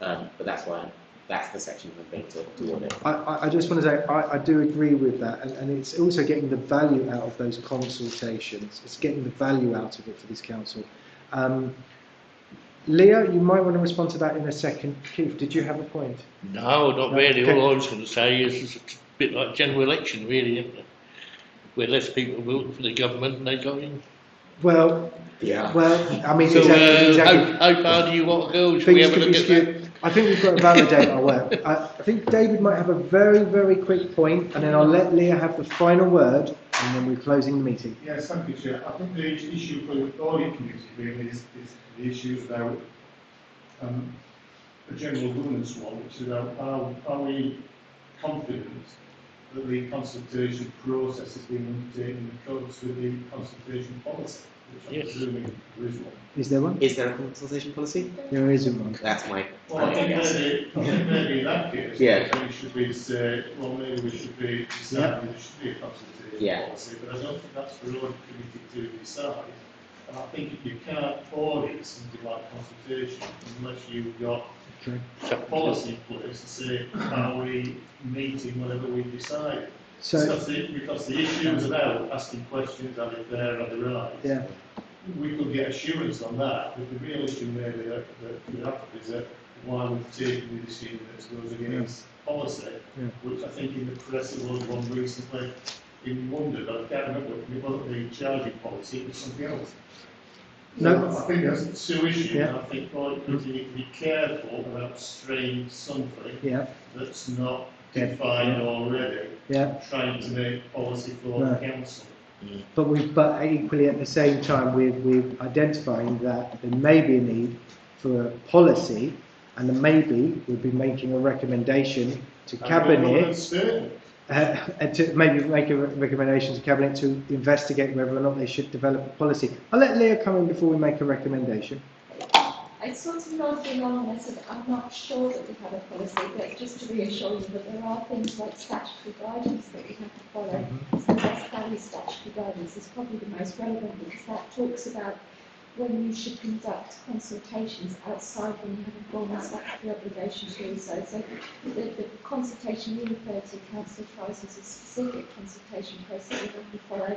But that's the section I'm bringing to audit. I just want to say I do agree with that, and it's also getting the value out of those consultations. It's getting the value out of it for this council. Leo, you might want to respond to that in a second. Keith, did you have a point? No, not really. Okay. All I was going to say is it's a bit like general election, really, isn't it? Where less people vote for the government and they go in. Well, I mean, so, exactly. How far do you want to go? Should we have a look at that? I think we've got to validate our work. I think David might have a very, very quick point, and then I'll let Leah have the final word, and then we're closing the meeting. Yes, thank you, Chair. I think the issue for the audit committee really is the issue about a general governance one, which is about are we confident that the consultation process is being undertaken in accordance with the consultation policy, which I'm presuming there is one. Is there one? Is there a consultation policy? There isn't one. That's my well, I think maybe in that case, we should be say, well, maybe we should be deciding there should be a consultation policy, but I don't think that's for the audit committee to decide. And I think if you can't audit something like consultation unless you've got a policy in place to say, are we meeting whatever we decide? Because the issue is about asking questions, are they fair, are they right? Yeah. We could get assurance on that, but the real issue maybe that we have is that why we've taken the decision that goes against policy, which I think in the press there was one recently in London, but I can't remember it wasn't the charging policy, it was something else. No, I think that's two issues. Yeah. I think we need to be careful about straying something that's not defined already. Trying to make policy for the council. But equally at the same time, we're identifying that there may be a need for a policy, and then maybe we'll be making a recommendation to Cabinet. To maybe make a recommendation to Cabinet to investigate whether or not they should develop a policy. I'll let Leah come in before we make a recommendation. I sort of nodded along and I said, I'm not sure that we have a policy, but just to reassure you that there are things like statutory guidance that we have to follow. So best value statutory guidance is probably the most relevant because that talks about when you should conduct consultations outside when you have a formal statutory obligation to do so. So the consultation you refer to, Council Trials, is a specific consultation process we have to follow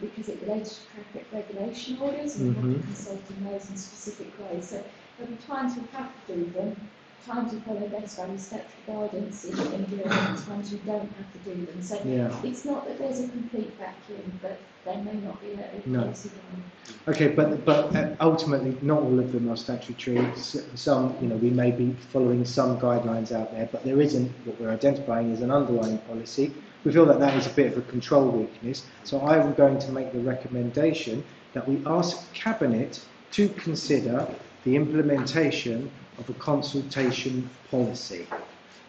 because it relates to traffic regulation orders and we have to consult on those in specific ways. So there'll be times we have to do them, times we follow best value statutory guidance in India, and times we don't have to do them. So it's not that there's a complete vacuum, but there may not be a policy one. Okay, but ultimately, not all of them are statutory. Some, we may be following some guidelines out there, but there isn't. What we're identifying is an underlying policy. We feel that is a bit of a control weakness. So I am going to make the recommendation that we ask Cabinet to consider the implementation of a consultation policy.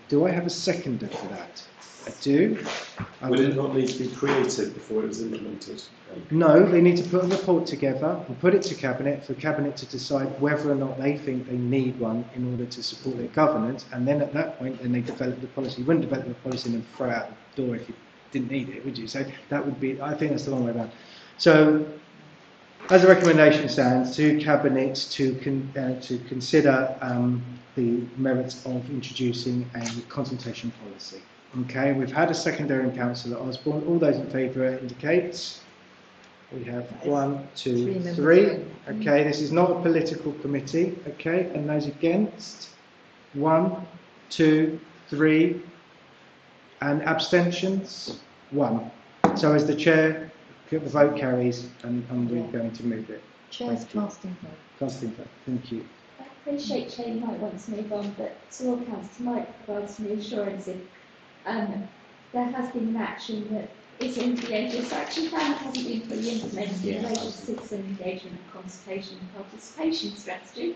Do I have a seconder for that? I do. Would it not need to be created before it was implemented? No, they need to put a report together and put it to Cabinet for Cabinet to decide whether or not they think they need one in order to support their governance, and then at that point then they develop the policy. You wouldn't develop the policy and then throw it out the door if you didn't need it, would you? So that would be, I think that's the long way around. So as a recommendation stands to Cabinet to consider the merits of introducing a consultation policy. Okay, we've had a secondary in Councillor Osborne. All those in favour indicate. We have 1, 2, 3. Okay, this is not a political committee. Okay, and those against? 1, 2, 3. And abstentions? 1. So as the chair, the vote carries, and we're going to move it. Chair's casting vote. Casting vote. Thank you. I appreciate Chair, you might want to move on, but to all counts, might provide some reassurance if there has been an action that is in the AGS action plan that hasn't been fully implemented in relation to citizen engagement and consultation and participation strategy,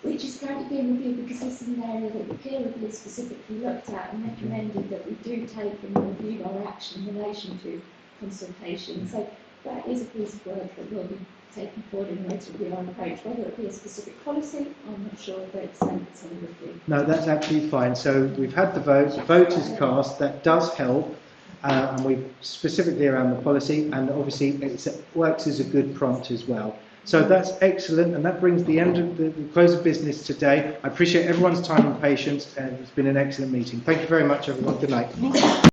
which is currently being reviewed because this is an area that the peer review specifically looked at and recommended that we do take and review our action in relation to consultation. So that is a piece of work that will be taken forward in order to review our approach. Whether it be a specific policy, I'm not sure, but it's under review. No, that's absolutely fine. So we've had the vote is cast, that does help, and we specifically around the policy, and obviously it works as a good prompt as well. So that's excellent, and that brings the end of the close of business today. I appreciate everyone's time and patience, and it's been an excellent meeting. Thank you very much, everyone. Good night.